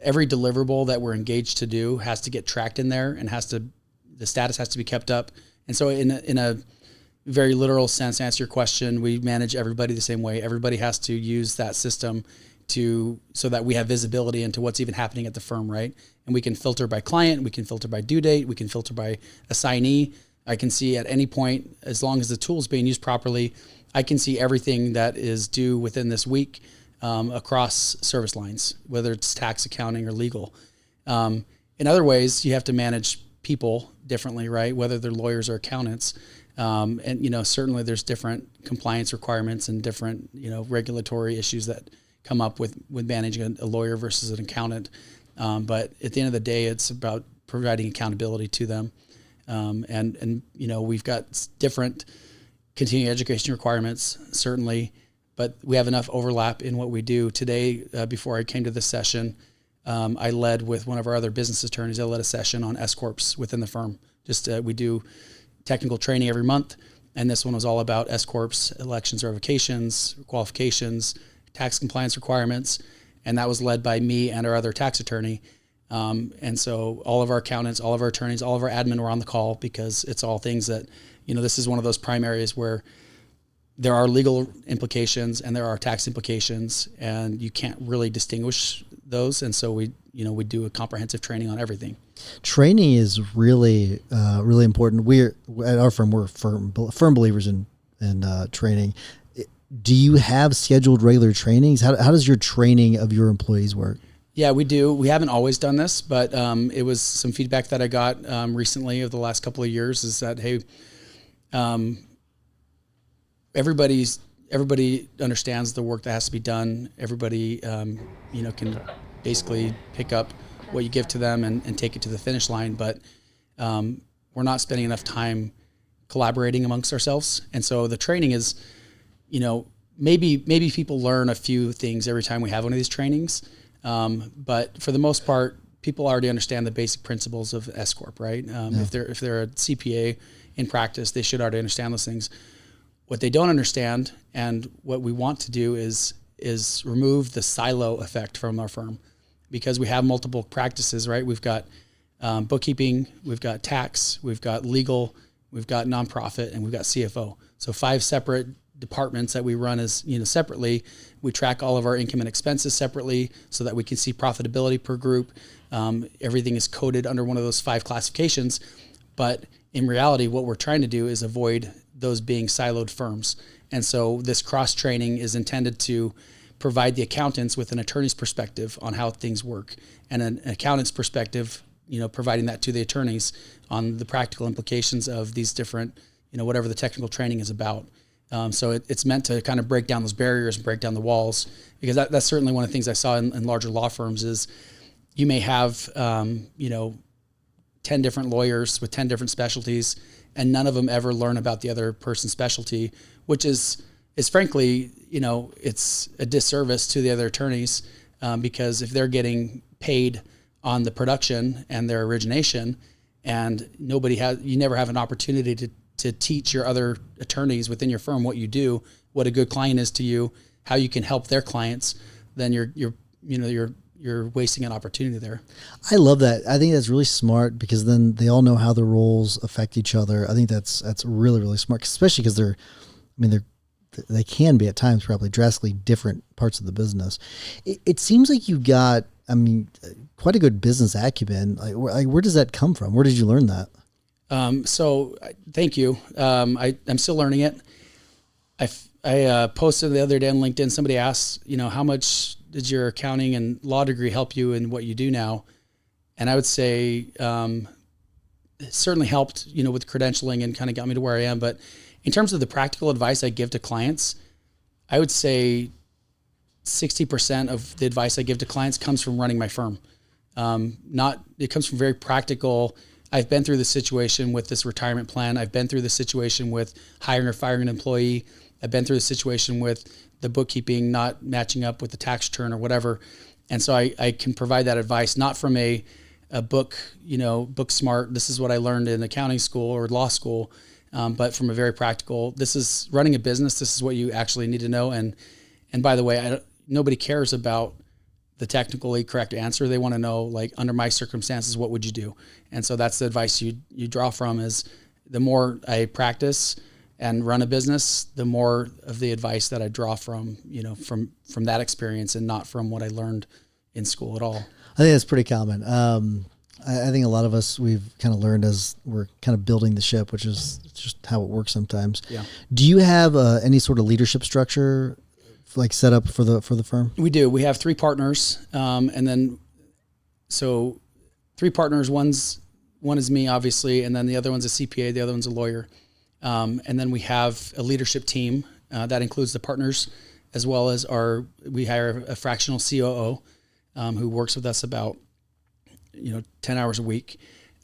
deliverable that we're engaged to do has to get tracked in there, and the status has to be kept up. And so in a very literal sense, to answer your question, we manage everybody the same way. Everybody has to use that system so that we have visibility into what's even happening at the firm, right? And we can filter by client, we can filter by due date, we can filter by assignee. I can see at any point, as long as the tool is being used properly, I can see everything that is due within this week across service lines, whether it's tax, accounting, or legal. In other ways, you have to manage people differently, right? Whether they're lawyers or accountants. And certainly there's different compliance requirements and different, regulatory issues that come up with managing a lawyer versus an accountant. But at the end of the day, it's about providing accountability to them. And we've got different continuing education requirements, certainly, but we have enough overlap in what we do. Today, before I came to this session, I led with one of our other business attorneys. I led a session on S Corps within the firm. We do technical training every month, and this one was all about S Corps, elections, revocations, qualifications, tax compliance requirements, and that was led by me and our other tax attorney. And so all of our accountants, all of our attorneys, all of our admin were on the call, because it's all things that this is one of those prime areas where there are legal implications and there are tax implications, and you can't really distinguish those. And so we do a comprehensive training on everything. Training is really, really important. We're at our firm, we're firm believers in training. Do you have scheduled regular trainings? How does your training of your employees work? Yeah, we do. We haven't always done this, but it was some feedback that I got recently of the last couple of years is that, hey, everybody understands the work that has to be done. Everybody, can basically pick up what you give to them and take it to the finish line. But we're not spending enough time collaborating amongst ourselves. And so the training is, maybe people learn a few things every time we have one of these trainings. But for the most part, people already understand the basic principles of S Corp, right? If they're a CPA in practice, they should already understand those things. What they don't understand, and what we want to do is remove the silo effect from our firm, because we have multiple practices, right? We've got bookkeeping, we've got tax, we've got legal, we've got nonprofit, and we've got CFO. So 5 separate departments that we run as separately. We track all of our income and expenses separately so that we can see profitability per group. Everything is coded under one of those 5 classifications. But in reality, what we're trying to do is avoid those being siloed firms. And so this cross training is intended to provide the accountants with an attorney's perspective on how things work, and an accountant's perspective, providing that to the attorneys on the practical implications of these different, whatever the technical training is about. So it's meant to kind of break down those barriers and break down the walls, because that's certainly one of the things I saw in larger law firms is you may have, 10 different lawyers with 10 different specialties, and none of them ever learn about the other person's specialty, which is frankly, it's a disservice to the other attorneys, because if they're getting paid on the production and their origination, and you never have an opportunity to teach your other attorneys within your firm what you do, what a good client is to you, how you can help their clients, then you're wasting an opportunity there. I love that. I think that's really smart, because then they all know how the roles affect each other. I think that's really, really smart, especially because they can be at times probably drastically different parts of the business. It seems like you've got, quite a good business acumen. Like where does that come from? Where did you learn that? So thank you. I'm still learning it. I posted the other day on LinkedIn, somebody asked, how much did your accounting and law degree help you in what you do now? And I would say, it certainly helped, with credentialing and kind of got me to where I am. But in terms of the practical advice I give to clients, I would say 60% of the advice I give to clients comes from running my firm. It comes from very practical. I've been through the situation with this retirement plan. I've been through the situation with hiring or firing an employee. I've been through the situation with the bookkeeping not matching up with the tax return or whatever. And so I can provide that advice, not from a book, book smart, this is what I learned in accounting school or law school, but from a very practical, this is running a business. This is what you actually need to know. And by the way, nobody cares about the technically correct answer. They want to know, like, under my circumstances, what would you do? And so that's the advice you draw from is the more I practice and run a business, the more of the advice that I draw from, from that experience and not from what I learned in school at all. I think that's pretty common. I think a lot of us, we've kind of learned as we're kind of building the ship, which is just how it works sometimes. Yeah. Do you have any sort of leadership structure like set up for the firm? We do. We have 3 partners. And then, so 3 partners, one is me, obviously. And then the other one's a CPA. The other one's a lawyer. And then we have a leadership team that includes the partners, as well as we hire a fractional COO who works with us about 10 hours a week.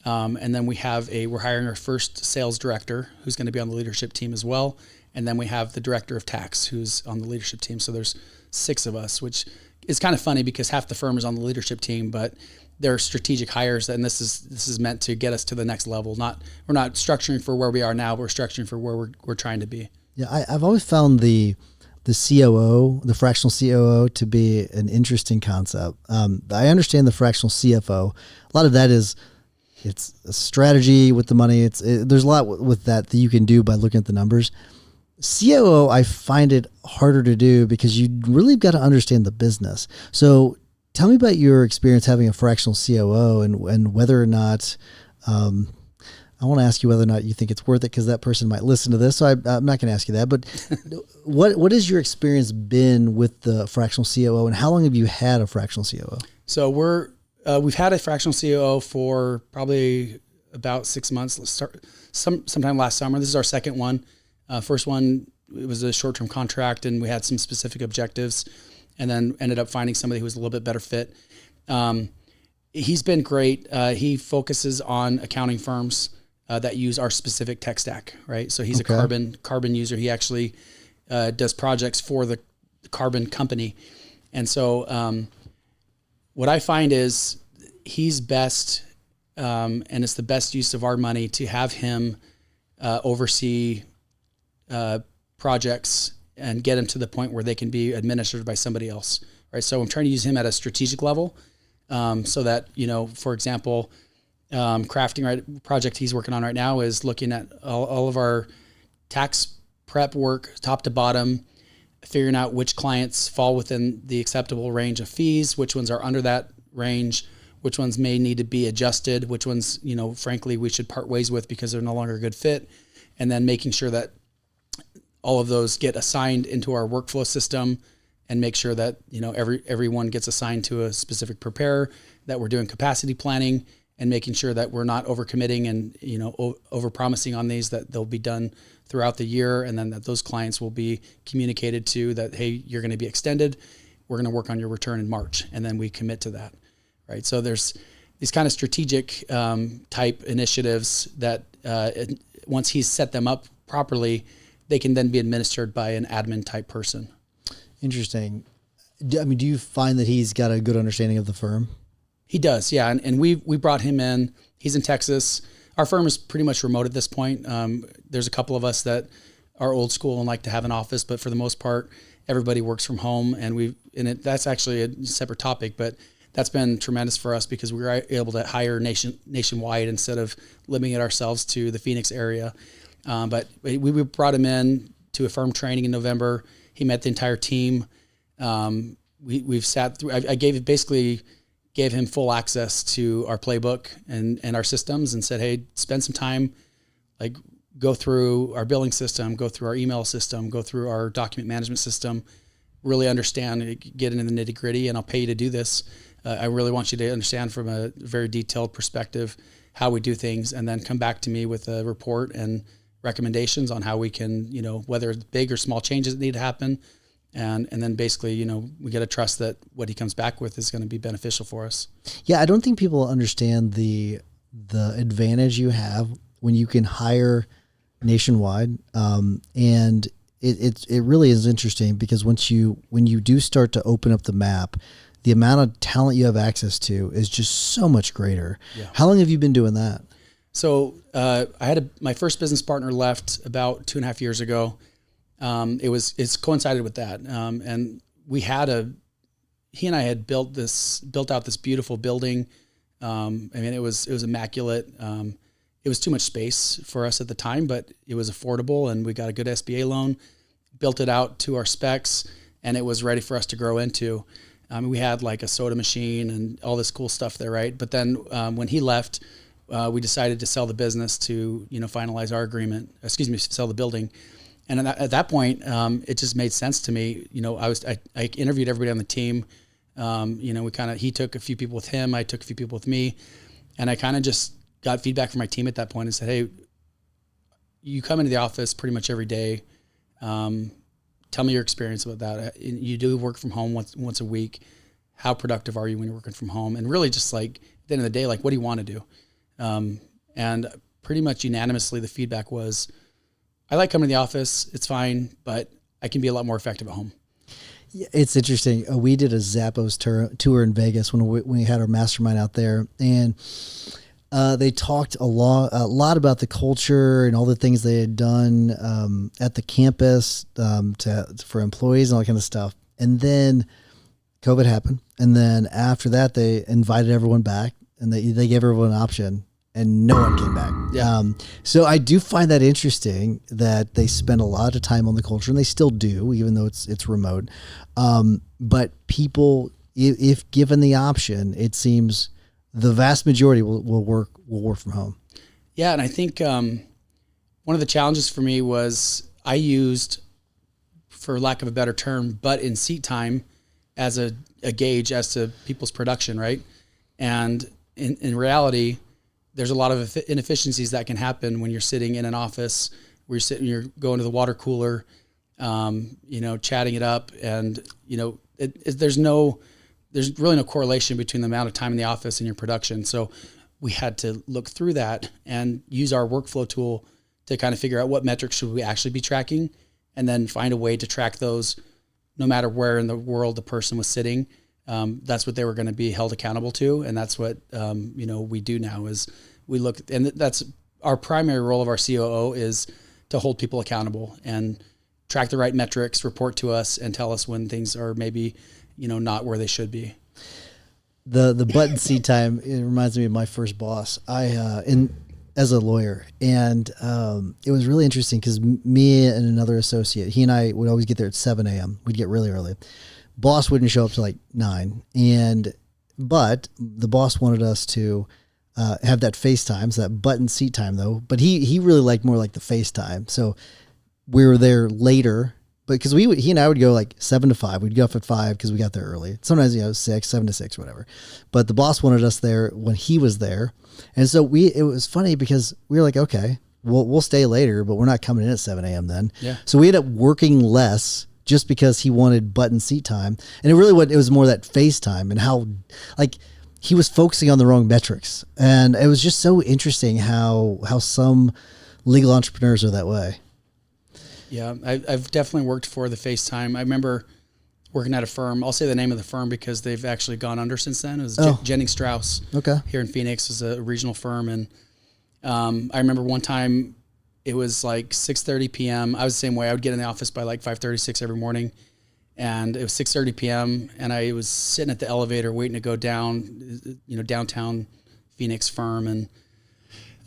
And then we're hiring our first sales director who's going to be on the leadership team as well. And then we have the director of tax who's on the leadership team. So there's 6 of us, which is kind of funny because half the firm is on the leadership team, but they're strategic hires, and this is meant to get us to the next level. We're not structuring for where we are now. We're structuring for where we're trying to be. Yeah, I've always found the COO, the fractional COO, to be an interesting concept. I understand the fractional CFO. A lot of that is It's a strategy with the money. There's a lot with that you can do by looking at the numbers. COO, I find it harder to do because you really got to understand the business. So tell me about your experience having a fractional COO and whether or not, I want to ask you whether or not you think it's worth it because that person might listen to this. So I'm not going to ask you that, but what has your experience been with the fractional COO and how long have you had a fractional COO? So we've had a fractional COO for probably about 6 months. Let's start sometime last summer. This is our second one. First one, it was a short-term contract and we had some specific objectives and then ended up finding somebody who was a little bit better fit. He's been great. He focuses on accounting firms that use our specific tech stack, right? So he's a carbon user. He actually does projects for the carbon company. And so what I find is he's best, and it's the best use of our money to have him oversee projects and get them to the point where they can be administered by somebody else, right? So I'm trying to use him at a strategic level so that, for example, crafting project he's working on right now is looking at all of our tax prep work, top to bottom, figuring out which clients fall within the acceptable range of fees, which ones are under that range, which ones may need to be adjusted, which ones, frankly, we should part ways with because they're no longer a good fit. And then making sure that all of those get assigned into our workflow system and make sure that, everyone gets assigned to a specific preparer, that we're doing capacity planning and making sure that we're not overcommitting and, over promising on these, that they'll be done throughout the year. And then that those clients will be communicated to that, hey, you're going to be extended. We're going to work on your return in March. And then we commit to that. Right. So there's these kind of strategic type initiatives that once he's set them up properly, they can then be administered by an admin type person. Interesting. Do you find that he's got a good understanding of the firm? He does, yeah. And we brought him in. He's in Texas. Our firm is pretty much remote at this point. There's a couple of us that are old school and like to have an office, but for the most part, everybody works from home. And that's actually a separate topic, but that's been tremendous for us because we were able to hire nationwide instead of limiting ourselves to the Phoenix area. But we brought him in to a firm training in November. He met the entire team. We've sat through. I gave him full access to our playbook and our systems, and said, "Hey, spend some time, like go through our billing system, go through our email system, go through our document management system, really understand, get into the nitty gritty, and I'll pay you to do this. I really want you to understand from a very detailed perspective how we do things, and then come back to me with a report and recommendations on how we can, whether it's big or small changes that need to happen. And then basically, we got to trust that what he comes back with is going to be beneficial for us." Yeah. I don't think people understand the advantage you have when you can hire nationwide. And it really is interesting because when you do start to open up the map, the amount of talent you have access to is just so much greater. Yeah. How long have you been doing that? So I had my first business partner left about 2.5 years ago. It's coincided with that. And he and I had built out this beautiful building. It was immaculate. It was too much space for us at the time, but it was affordable and we got a good SBA loan, built it out to our specs, and it was ready for us to grow into. We had like a soda machine and all this cool stuff there, right? But then when he left, we decided to sell the business to, finalize our agreement, sell the building. And at that point, it just made sense to me. I interviewed everybody on the team. He took a few people with him. I took a few people with me. And I kind of just got feedback from my team at that point and said, "Hey, you come into the office pretty much every day. Tell me your experience about that. You do work from home once a week. How productive are you when you're working from home?" And really just like at the end of the day, like, what do you want to do? And pretty much unanimously, the feedback was, "I like coming to the office. It's fine, but I can be a lot more effective at home." Yeah, it's interesting. We did a Zappos tour in Vegas when we had our mastermind out there, and they talked a lot about the culture and all the things they had done at the campus for employees and all that kind of stuff. And then COVID happened, and then after that, they invited everyone back, and they gave everyone an option. and no one came back. Yeah. So I do find that interesting that they spend a lot of time on the culture, and they still do, even though it's remote. But people, if given the option, it seems the vast majority will work from home. Yeah, and I think one of the challenges for me was I used, for lack of a better term, butt in seat time as a gauge as to people's production, right? And in reality, there's a lot of inefficiencies that can happen when you're sitting in an office, where you're going to the water cooler, chatting it up, and there's really no correlation between the amount of time in the office and your production. So we had to look through that and use our workflow tool to kind of figure out what metrics should we actually be tracking, and then find a way to track those no matter where in the world the person was sitting. That's what they were going to be held accountable to. And that's what, we do now is we look, and that's our primary role of our COO, is to hold people accountable and track the right metrics, report to us, and tell us when things are maybe, not where they should be. The button seat time, it reminds me of my first boss. As a lawyer, and it was really interesting because me and another associate, he and I would always get there at 7 a.m. We'd get really early. Boss wouldn't show up till like 9, but the boss wanted us to have that FaceTime, so that button seat time though. But he really liked more like the FaceTime, so we were there later. But because he and I would go like 7 to 5. We'd go off at 5 because we got there early. Sometimes 7 to 6, whatever. But the boss wanted us there when he was there, and so it was funny because we were like, okay, we'll stay later, but we're not coming in at 7 a.m. then. Yeah. So we ended up working less just because he wanted button seat time, and it was more that FaceTime and how like he was focusing on the wrong metrics, and it was just so interesting how some legal entrepreneurs are that way. Yeah, I've definitely worked for the FaceTime. I remember working at a firm. I'll say the name of the firm because they've actually gone under since then. It was Jennings Strauss. Okay. Here in Phoenix. It was a regional firm. And I remember one time it was like 6:30 p.m. I was the same way. I would get in the office by like 5:36 every morning. And it was 6:30 p.m. and I was sitting at the elevator waiting to go down, downtown Phoenix firm. And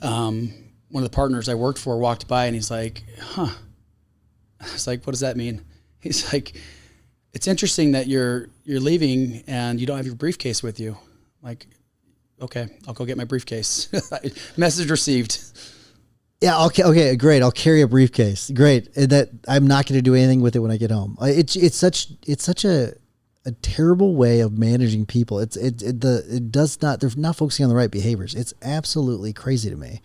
one of the partners I worked for walked by and he's like, huh. I was like, what does that mean? He's like, it's interesting that you're leaving and you don't have your briefcase with you. I'm like, okay, I'll go get my briefcase. Message received. Yeah. Okay. Great. I'll carry a briefcase. Great. That I'm not going to do anything with it when I get home. It's such a terrible way of managing people. They're not focusing on the right behaviors. It's absolutely crazy to me.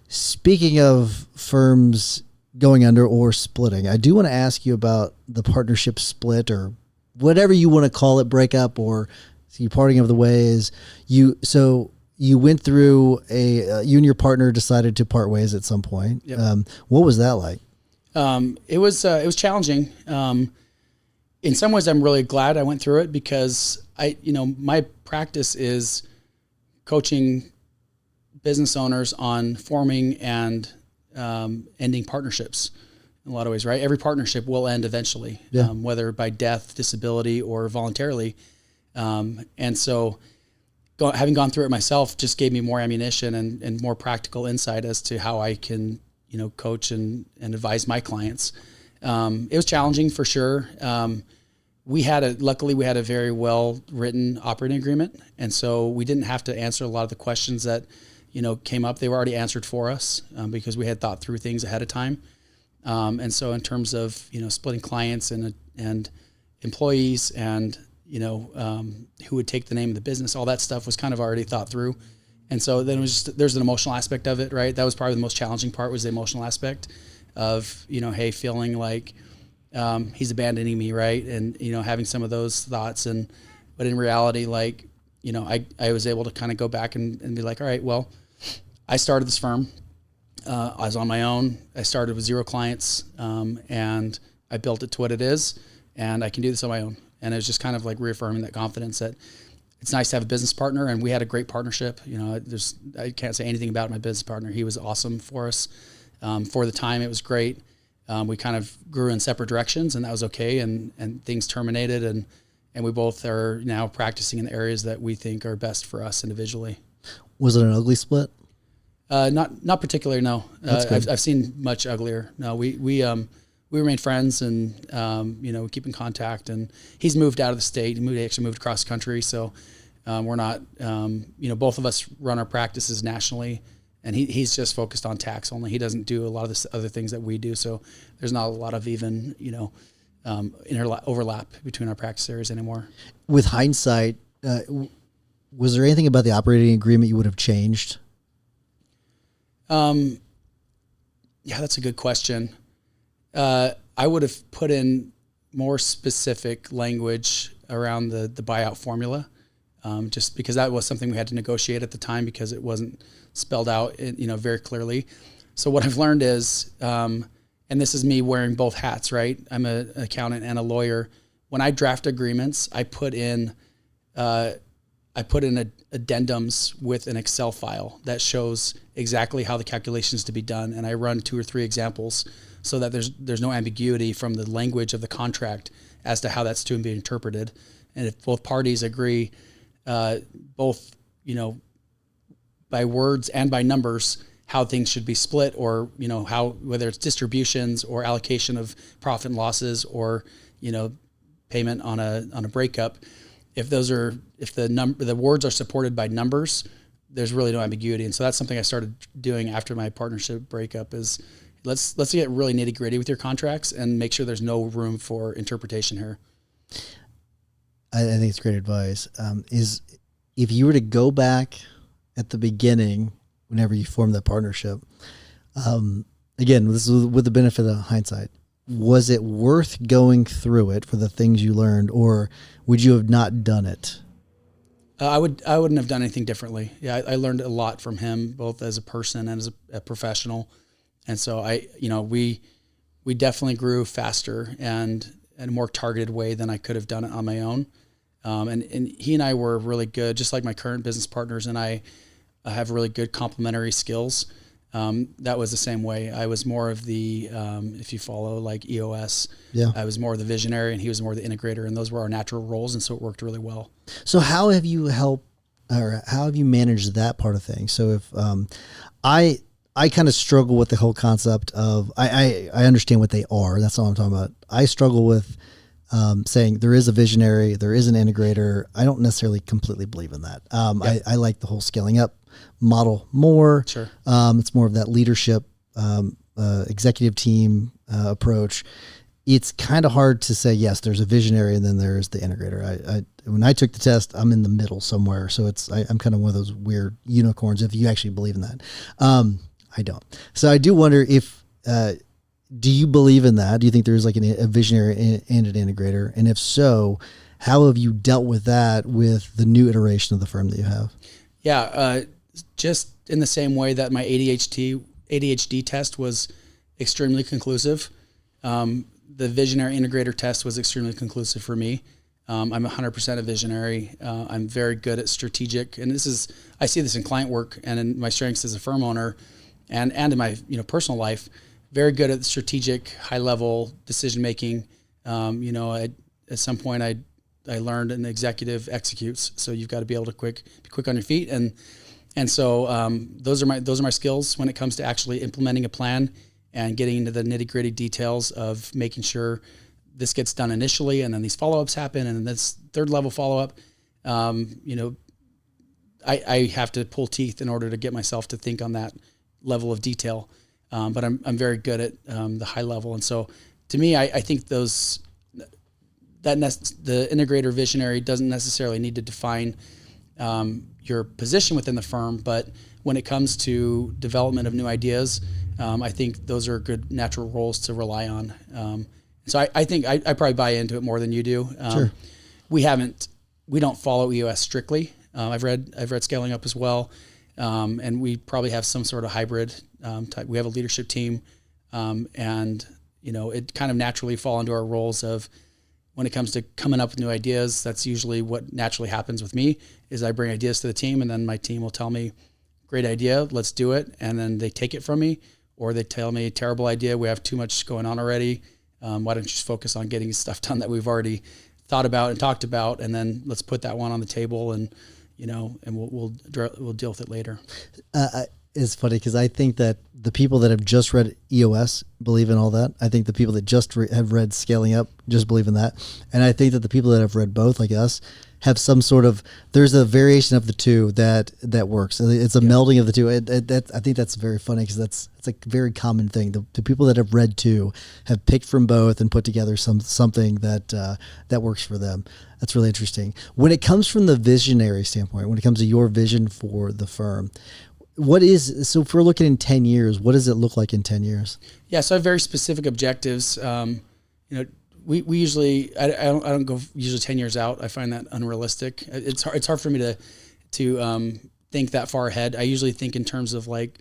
Speaking of firms going under or splitting, I do want to ask you about the partnership split, or whatever you want to call it, breakup, or parting of the ways. You went through you and your partner decided to part ways at some point. Yep. What was that like? It was challenging. In some ways, I'm really glad I went through it because my practice is coaching business owners on forming and ending partnerships in a lot of ways, right? Every partnership will end eventually, whether by death, disability, or voluntarily. And so having gone through it myself just gave me more ammunition and more practical insight as to how I can, coach and advise my clients. It was challenging for sure. Luckily we had a very well written operating agreement. And so we didn't have to answer a lot of the questions that came up. They were already answered for us because we had thought through things ahead of time. And so in terms of, splitting clients and employees and, who would take the name of the business, all that stuff was kind of already thought through. And so then there's an emotional aspect of it, right? That was probably the most challenging part, was the emotional aspect of, hey, feeling like he's abandoning me, right? And, having some of those thoughts. But in reality, like, I was able to kind of go back and be like, all right, well, I started this firm. I was on my own. I started with 0 clients, and I built it to what it is, and I can do this on my own. And it was just kind of like reaffirming that confidence that it's nice to have a business partner, and we had a great partnership. I can't say anything about my business partner. He was awesome for us. For the time, it was great. We kind of grew in separate directions, and that was okay. And things terminated, and we both are now practicing in the areas that we think are best for us individually. Was it an ugly split? Not particularly. No, I've seen much uglier. No, we remain friends and we keep in contact. And he's moved out of the state. He actually moved across the country. So we're not. Both of us run our practices nationally, and he's just focused on tax only. He doesn't do a lot of the other things that we do. So there's not a lot of even overlap between our practice areas anymore. With hindsight, was there anything about the operating agreement you would have changed? Yeah, that's a good question. I would have put in more specific language around the buyout formula, just because that was something we had to negotiate at the time because it wasn't spelled out, very clearly. So what I've learned is, and this is me wearing both hats, right? I'm an accountant and a lawyer. When I draft agreements, I put in addendums with an Excel file that shows exactly how the calculations to be done, and I run 2 or 3 examples so that there's no ambiguity from the language of the contract as to how that's to be interpreted. And if both parties agree, both by words and by numbers, how things should be split, or how, whether it's distributions or allocation of profit and losses, or payment on a breakup. If the words are supported by numbers, there's really no ambiguity. And so that's something I started doing after my partnership breakup is let's get really nitty gritty with your contracts and make sure there's no room for interpretation here. I think it's great advice. Is if you were to go back at the beginning, whenever you formed that partnership, again, this is with the benefit of hindsight, was it worth going through it for the things you learned, or would you have not done it? I wouldn't have done anything differently. Yeah, I learned a lot from him, both as a person and as a professional. And so we definitely grew faster and in a more targeted way than I could have done it on my own. And he and I were really good, just like my current business partners and I have really good complementary skills. That was the same way. I was more of the, if you follow like EOS, I was more of the visionary and he was more the integrator, and those were our natural roles. And so it worked really well. So how have you how have you managed that part of things? So if, I kind of struggle with the whole concept of, I understand what they are. That's all I'm talking about. I struggle with, saying there is a visionary, there is an integrator. I don't necessarily completely believe in that. I like the whole scaling up model more. Sure. It's more of that leadership, executive team approach. It's kind of hard to say, yes, there's a visionary and then there's the integrator. When I took the test, I'm in the middle somewhere. So I'm kind of one of those weird unicorns, if you actually believe in that. I don't. So I do wonder if, do you believe in that? Do you think there's like a visionary and an integrator? And if so, how have you dealt with that with the new iteration of the firm that you have? Yeah. Just in the same way that my ADHD test was extremely conclusive. The visionary integrator test was extremely conclusive for me. I'm 100% a visionary. I'm very good at strategic, and I see this in client work and in my strengths as a firm owner, and in my personal life. Very good at strategic, high level decision making. At some point I learned an executive executes, so you've got to be able to be quick on your feet, and so those are my skills when it comes to actually implementing a plan and getting into the nitty gritty details of making sure this gets done initially, and then these follow-ups happen, and then this third level follow-up. I have to pull teeth in order to get myself to think on that level of detail. But I'm very good at the high level. And so to me, I think the integrator visionary doesn't necessarily need to define your position within the firm, but when it comes to development of new ideas, I think those are good natural roles to rely on. So I think I probably buy into it more than you do. Sure. We don't follow EOS strictly. I've read Scaling Up as well. And we probably have some sort of hybrid type. We have a leadership team, and it kind of naturally fall into our roles of when it comes to coming up with new ideas. That's usually what naturally happens with me. Is I bring ideas to the team, and then my team will tell me, "Great idea, let's do it," and then they take it from me, or they tell me, "Terrible idea, we have too much going on already. Why don't you just focus on getting stuff done that we've already thought about and talked about, and then let's put that one on the table and and we'll deal with it later. It's funny because I think that the people that have just read EOS believe in all that. I think the people that just have read Scaling Up just believe in that. And I think that the people that have read both, like us, have some sort of, there's a variation of the two that works. It's a melding of the two. I think that's very funny because it's a very common thing. The people that have read two have picked from both and put together something that works for them. That's really interesting. When it comes from the visionary standpoint, when it comes to your vision for the firm, so if we're looking in 10 years, what does it look like in 10 years? Yeah. So I have very specific objectives. We usually, I don't go usually 10 years out. I find that unrealistic. It's hard for me to think that far ahead. I usually think in terms of like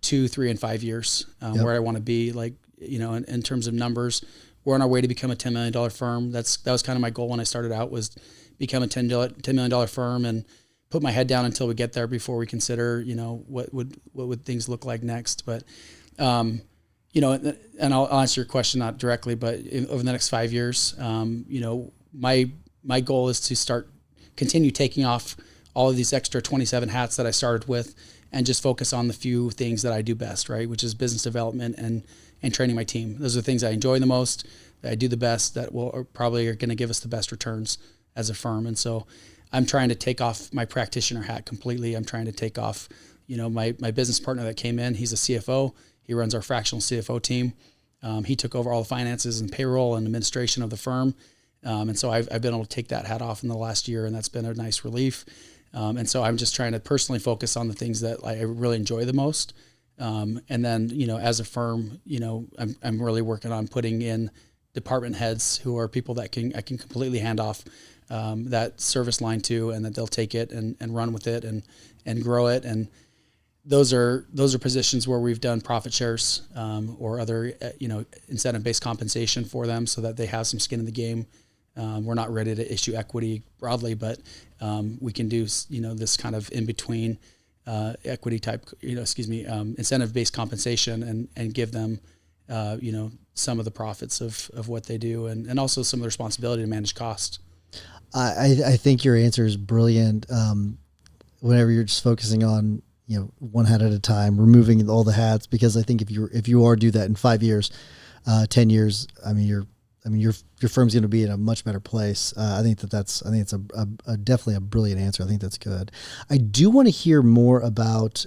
2, 3, and 5 years, where I want to be, like, in terms of numbers. We're on our way to become a $10 million firm. That was kind of my goal when I started out, was become a $10 million firm and put my head down until we get there before we consider, what would things look like next. But, and I'll answer your question, not directly, but over the next 5 years, my goal is to continue taking off all of these extra 27 hats that I started with and just focus on the few things that I do best, right? Which is business development and training my team. Those are the things I enjoy the most, that I do the best, that are going to give us the best returns as a firm. And so I'm trying to take off my practitioner hat completely. I'm trying to take off, my business partner that came in. He's a CFO. He runs our fractional CFO team. He took over all the finances and payroll and administration of the firm. And so I've been able to take that hat off in the last year, and that's been a nice relief. And so I'm just trying to personally focus on the things that I really enjoy the most. And then, as a firm, I'm really working on putting in department heads who are people that I can completely hand off that service line to, and that they'll take it and run with it and grow it. And those are positions where we've done profit shares or other incentive-based compensation for them, so that they have some skin in the game. We're not ready to issue equity broadly, but we can do this kind of in between equity type, incentive-based compensation and give them some of the profits of what they do, and also some of the responsibility to manage cost. I think your answer is brilliant. Whenever you're just focusing on, one hat at a time, removing all the hats, because I think if you do that in 5 years, 10 years, your firm's going to be in a much better place. I think it's definitely a brilliant answer. I think that's good. I do want to hear more about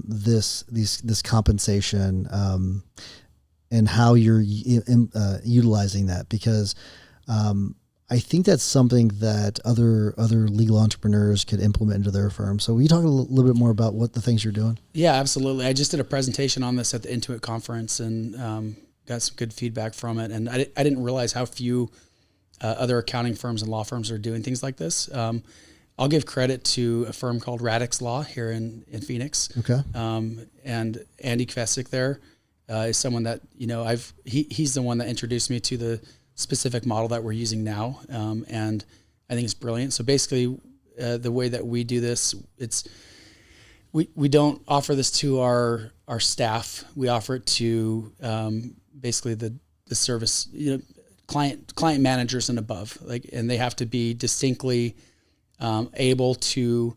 this compensation and how you're utilizing that, because I think that's something that other legal entrepreneurs could implement into their firm. So will you talk a little bit more about what the things you're doing? Yeah, absolutely. I just did a presentation on this at the Intuit conference and got some good feedback from it. And I didn't realize how few other accounting firms and law firms are doing things like this. I'll give credit to a firm called Radix Law here in Phoenix. Okay. And Andy Kvesic there is someone that, he's the one that introduced me to the specific model that we're using now. And I think it's brilliant. So basically the way that we do this, we don't offer this to our staff. We offer it to basically the service, client managers and above, and they have to be distinctly able to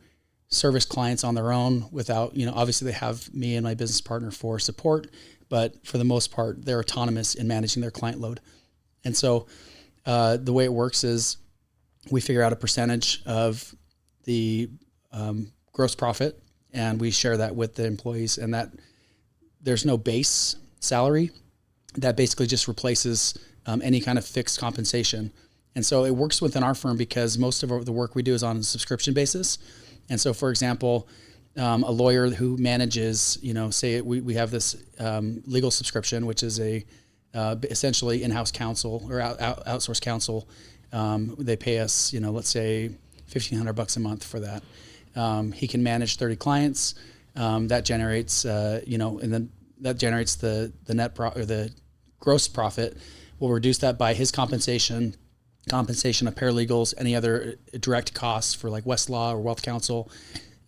service clients on their own without, obviously they have me and my business partner for support, but for the most part, they're autonomous in managing their client load. And so the way it works is we figure out a percentage of the gross profit, and we share that with the employees, and that there's no base salary. That basically just replaces any kind of fixed compensation. And so it works within our firm because most of the work we do is on a subscription basis. And so, for example, a lawyer who manages, say we have this legal subscription, which is essentially in-house counsel or outsourced counsel. They pay us, let's say $1,500 a month for that. He can manage 30 clients. That generates, and then that generates the net or the gross profit. We'll reduce that by his compensation of paralegals, any other direct costs for like Westlaw or Wealth Counsel.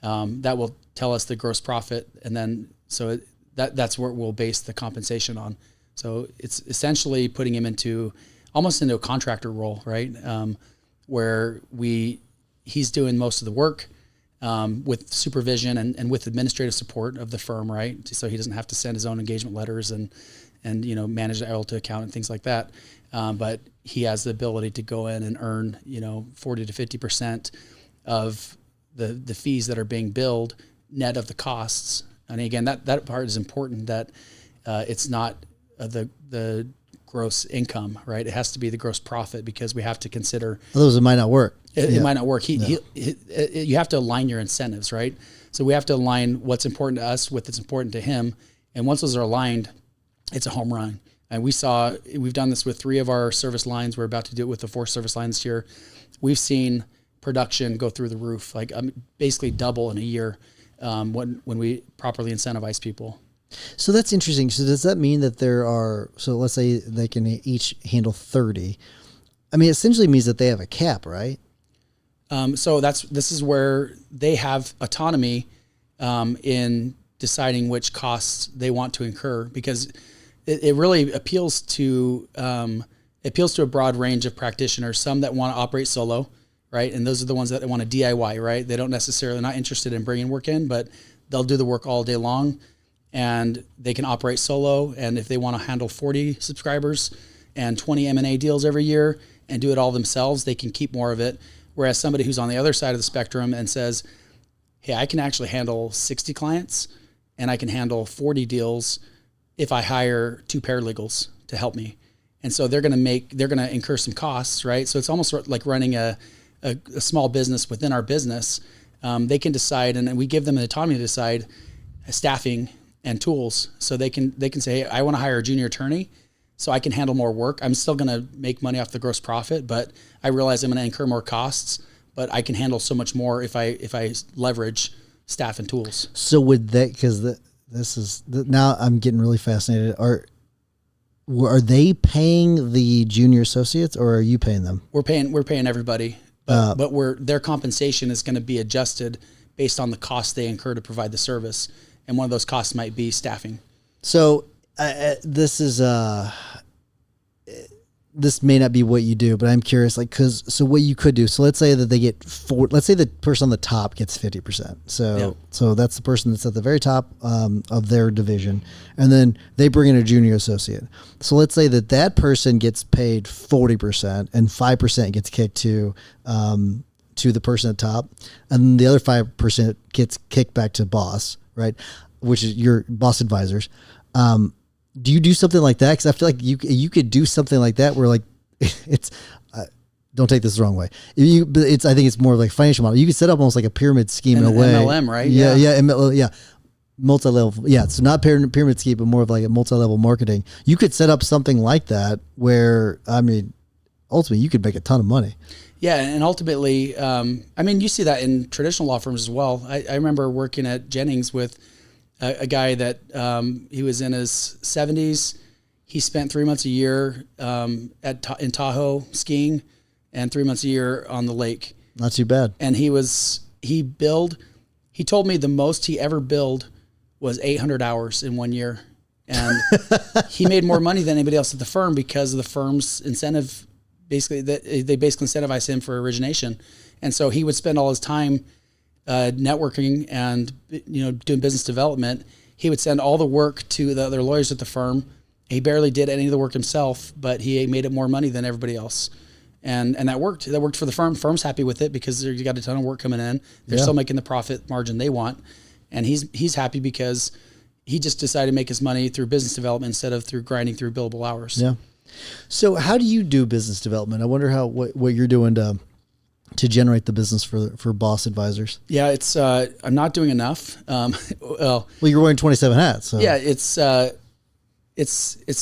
That will tell us the gross profit, and then that's where we'll base the compensation on. So it's essentially putting him almost into a contractor role, right? Where he's doing most of the work. with supervision and with administrative support of the firm, right? So he doesn't have to send his own engagement letters and manage the IOLTA account and things like that. But he has the ability to go in and earn 40 to 50% of the fees that are being billed net of the costs. And again, that part is important, that it's not the gross income, right? It has to be the gross profit, because we have to consider. Otherwise, it might not work. It might not work. You have to align your incentives, right? So we have to align what's important to us with what's important to him. And once those are aligned, it's a home run. And we've done this with 3 of our service lines. We're about to do it with the 4th service line this year. We've seen production go through the roof, like basically double in a year when we properly incentivize people. So that's interesting. So does that mean that so let's say they can each handle 30. I mean, it essentially means that they have a cap, right? So this is where they have autonomy in deciding which costs they want to incur, because it really appeals to a broad range of practitioners. Some that want to operate solo, right? And those are the ones that want to DIY, right? They don't necessarily, not interested in bringing work in, but they'll do the work all day long, and they can operate solo. And if they want to handle 40 subscribers and 20 M&A deals every year and do it all themselves, they can keep more of it. Whereas somebody who's on the other side of the spectrum and says, hey, I can actually handle 60 clients and I can handle 40 deals if I hire 2 paralegals to help me. And so they're going to incur some costs, right? So it's almost like running a small business within our business. They can decide, and we give them an autonomy to decide staffing and tools. So they can say, hey, I want to hire a junior attorney so I can handle more work. I'm still going to make money off the gross profit, but I realize I'm going to incur more costs, but I can handle so much more if I leverage staff and tools. So would that, because now I'm getting really fascinated. Are they paying the junior associates, or are you paying them? We're paying everybody, but their compensation is going to be adjusted based on the cost they incur to provide the service. And one of those costs might be staffing. So this may not be what you do, but I'm curious, so what you could do. So let's say that they get let's say the person on the top gets 50%. So that's the person that's at the very top of their division. And then they bring in a junior associate. So let's say that person gets paid 40% and 5% gets kicked to the person at top. And the other 5% gets kicked back to boss, right? Which is your boss advisors. Do you do something like that? Because I feel like you could do something like that where it's don't take this the wrong way. I think it's more like financial model. You could set up almost like a pyramid scheme in a way. MLM, right? Yeah. Multi-level. Yeah. So not pyramid scheme, but more of like a multi-level marketing. You could set up something like that where, ultimately you could make a ton of money. Yeah. And ultimately, you see that in traditional law firms as well. I remember working at Jennings with a guy that he was in his 70s. He spent 3 months a year in Tahoe skiing and 3 months a year on the lake. Not too bad. And he told me the most he ever billed was 800 hours in 1 year. And he made more money than anybody else at the firm because of the firm's incentive. Basically, they basically incentivized him for origination. And so he would spend all his time networking and doing business development. He would send all the work to the other lawyers at the firm. He barely did any of the work himself, but he made it more money than everybody else. And that worked. That worked for the firm. Firm's happy with it because you got a ton of work coming in. They're still making the profit margin they want. And he's happy because he just decided to make his money through business development instead of through grinding through billable hours. Yeah. So how do you do business development? I wonder what you're doing to generate the business for boss advisors. Yeah, it's I'm not doing enough. Well, you're wearing 27 hats. So. Yeah, it's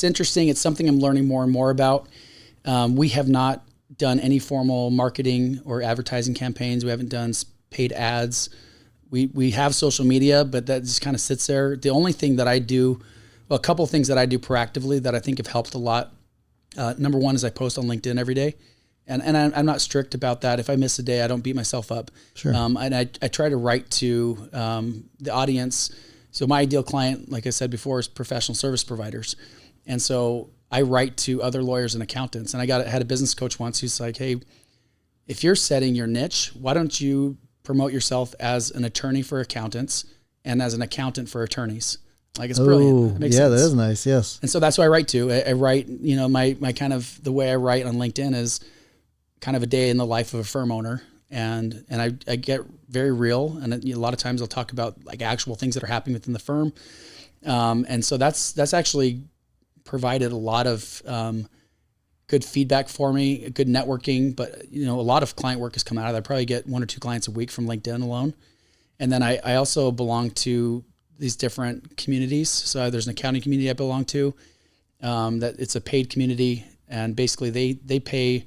interesting. It's something I'm learning more and more about. We have not done any formal marketing or advertising campaigns. We haven't done paid ads. We have social media, but that just kind of sits there. The only thing that I do, a couple of things that I do proactively that I think have helped a lot. Number one is I post on LinkedIn every day. And I'm not strict about that. If I miss a day, I don't beat myself up. Sure. And I try to write to the audience. So my ideal client, like I said before, is professional service providers. And so I write to other lawyers and accountants. And I had a business coach once who's like, hey, if you're setting your niche, why don't you promote yourself as an attorney for accountants and as an accountant for attorneys. Like, it's brilliant. It makes sense. That is nice. Yes. And so that's what I write to. I write, my kind of, the way I write on LinkedIn is kind of a day in the life of a firm owner. And I get very real. And a lot of times I'll talk about like actual things that are happening within the firm. And so that's actually provided a lot of good feedback for me, good networking. But, a lot of client work has come out of that. I probably get 1 or 2 clients a week from LinkedIn alone. And then I also belong to these different communities. So there's an accounting community I belong to, that it's a paid community. And basically they pay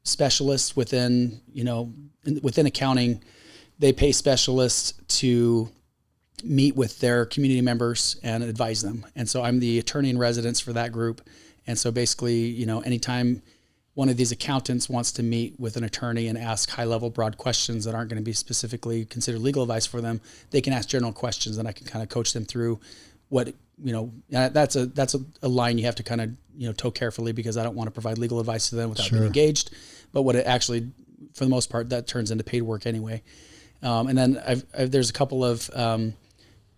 specialists within accounting. They pay specialists to meet with their community members and advise them. And so I'm the attorney in residence for that group. And so basically, anytime one of these accountants wants to meet with an attorney and ask high-level, broad questions that aren't going to be specifically considered legal advice for them, they can ask general questions, and I can kind of coach them through what, that's a line you have to kind of, toe carefully, because I don't want to provide legal advice to them without being engaged. But what it actually, for the most part, that turns into paid work anyway. And then there's a couple of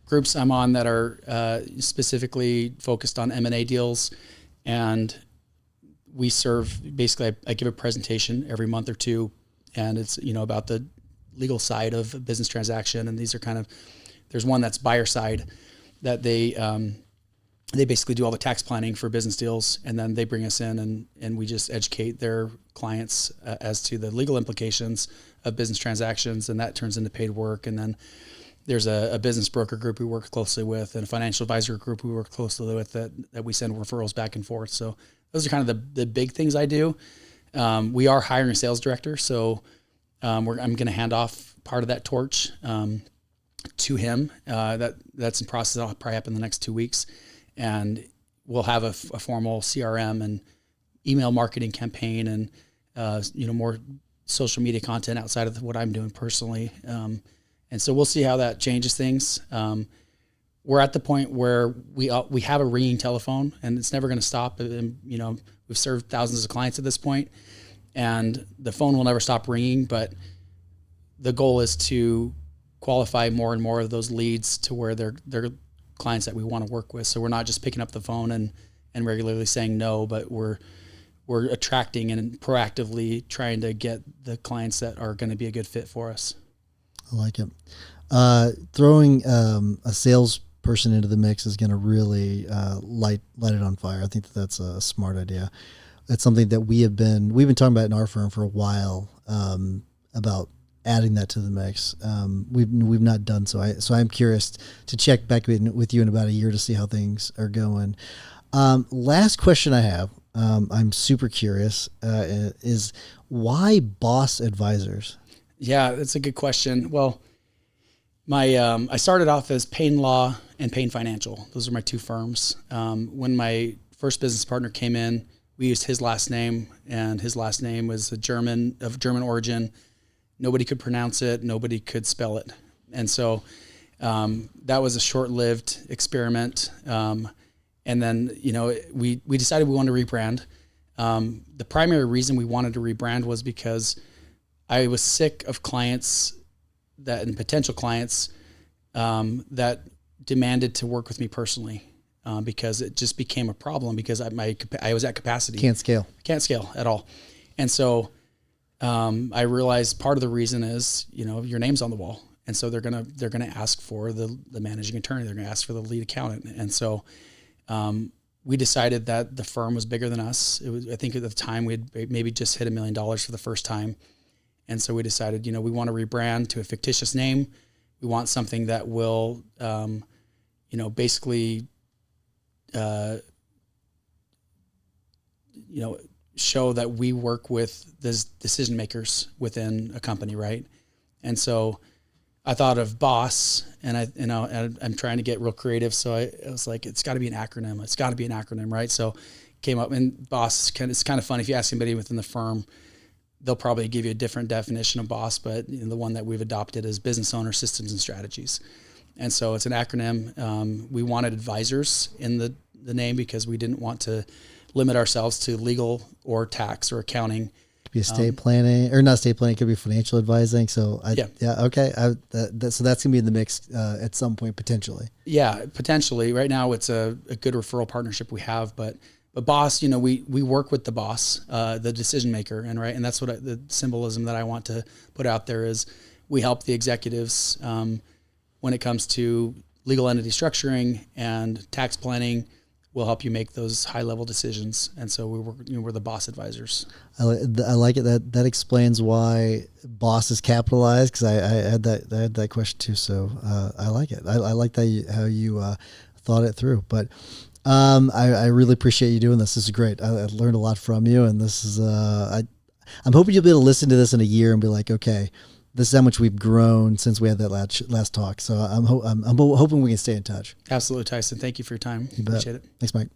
groups I'm on that are specifically focused on M&A deals, and we serve, basically I give a presentation every month or two, and it's, about the legal side of a business transaction. And these are there's one that's buyer side, that they basically do all the tax planning for business deals. And then they bring us in and we just educate their clients as to the legal implications of business transactions. And that turns into paid work. And then there's a business broker group we work closely with, and a financial advisor group we work closely with that we send referrals back and forth. So those are kind of the big things I do. We are hiring a sales director. So I'm going to hand off part of that torch to him. That's in process. That'll probably happen in the next 2 weeks. And we'll have a formal CRM and email marketing campaign and, more social media content outside of what I'm doing personally. And so we'll see how that changes things. We're at the point where we have a ringing telephone, and it's never going to stop. And, we've served thousands of clients at this point, and the phone will never stop ringing. But the goal is to qualify more and more of those leads to where they're clients that we want to work with. So we're not just picking up the phone and regularly saying no, but we're attracting and proactively trying to get the clients that are going to be a good fit for us. I like it. Throwing a salesperson into the mix is going to really light it on fire. I think that's a smart idea. That's something that we've been talking about in our firm for a while, about adding that to the mix. We've not done so. So I'm curious to check back with you in about a year to see how things are going. Last question I have, I'm super curious, is why Boss Advisors? Yeah, that's a good question. Well, I started off as Payne Law and Payne Financial. Those are my 2 firms. When my first business partner came in, we used his last name, and his last name was of German origin. Nobody could pronounce it. Nobody could spell it. And so that was a short-lived experiment. And then, we decided we wanted to rebrand. The primary reason we wanted to rebrand was because I was sick of clients and potential clients that demanded to work with me personally, because it just became a problem, because I was at capacity. Can't scale at all. And so I realized part of the reason is, your name's on the wall. And so they're gonna ask for the managing attorney. They're gonna ask for the lead accountant. And so we decided that the firm was bigger than us. I think at the time we'd maybe just hit $1 million for the first time. And so we decided, we want to rebrand to a fictitious name. We want something that will, basically, show that we work with the decision makers within a company, right? And so I thought of Boss, and I'm trying to get real creative. So I was like, it's got to be an acronym. It's got to be an acronym, right? So came up, and Boss, it's kind of fun. If you ask anybody within the firm, they'll probably give you a different definition of Boss, but the one that we've adopted is Business Owner Systems and Strategies. And so it's an acronym. We wanted advisors in the name because we didn't want to limit ourselves to legal or tax or accounting. Could be estate planning, or not estate planning. It could be financial advising. So okay. So that's gonna be in the mix at some point potentially. Yeah, potentially. Right now, it's a good referral partnership we have, but boss, we work with the boss, the decision maker, and that's what the symbolism that I want to put out there is we help the executives when it comes to legal entity structuring and tax planning. We'll help you make those high level decisions, and so we're the boss advisors. I like it. That explains why boss is capitalized, because I had that question too. So I like it. I like that how you thought it through. But I really appreciate you doing this. This is great. I learned a lot from you, and this is I'm hoping you'll be able to listen to this in a year and be like, okay, this is how much we've grown since we had that last talk. So I'm hoping we can stay in touch. Absolutely, Tyson. Thank you for your time. You bet. Appreciate it. Thanks, Mike.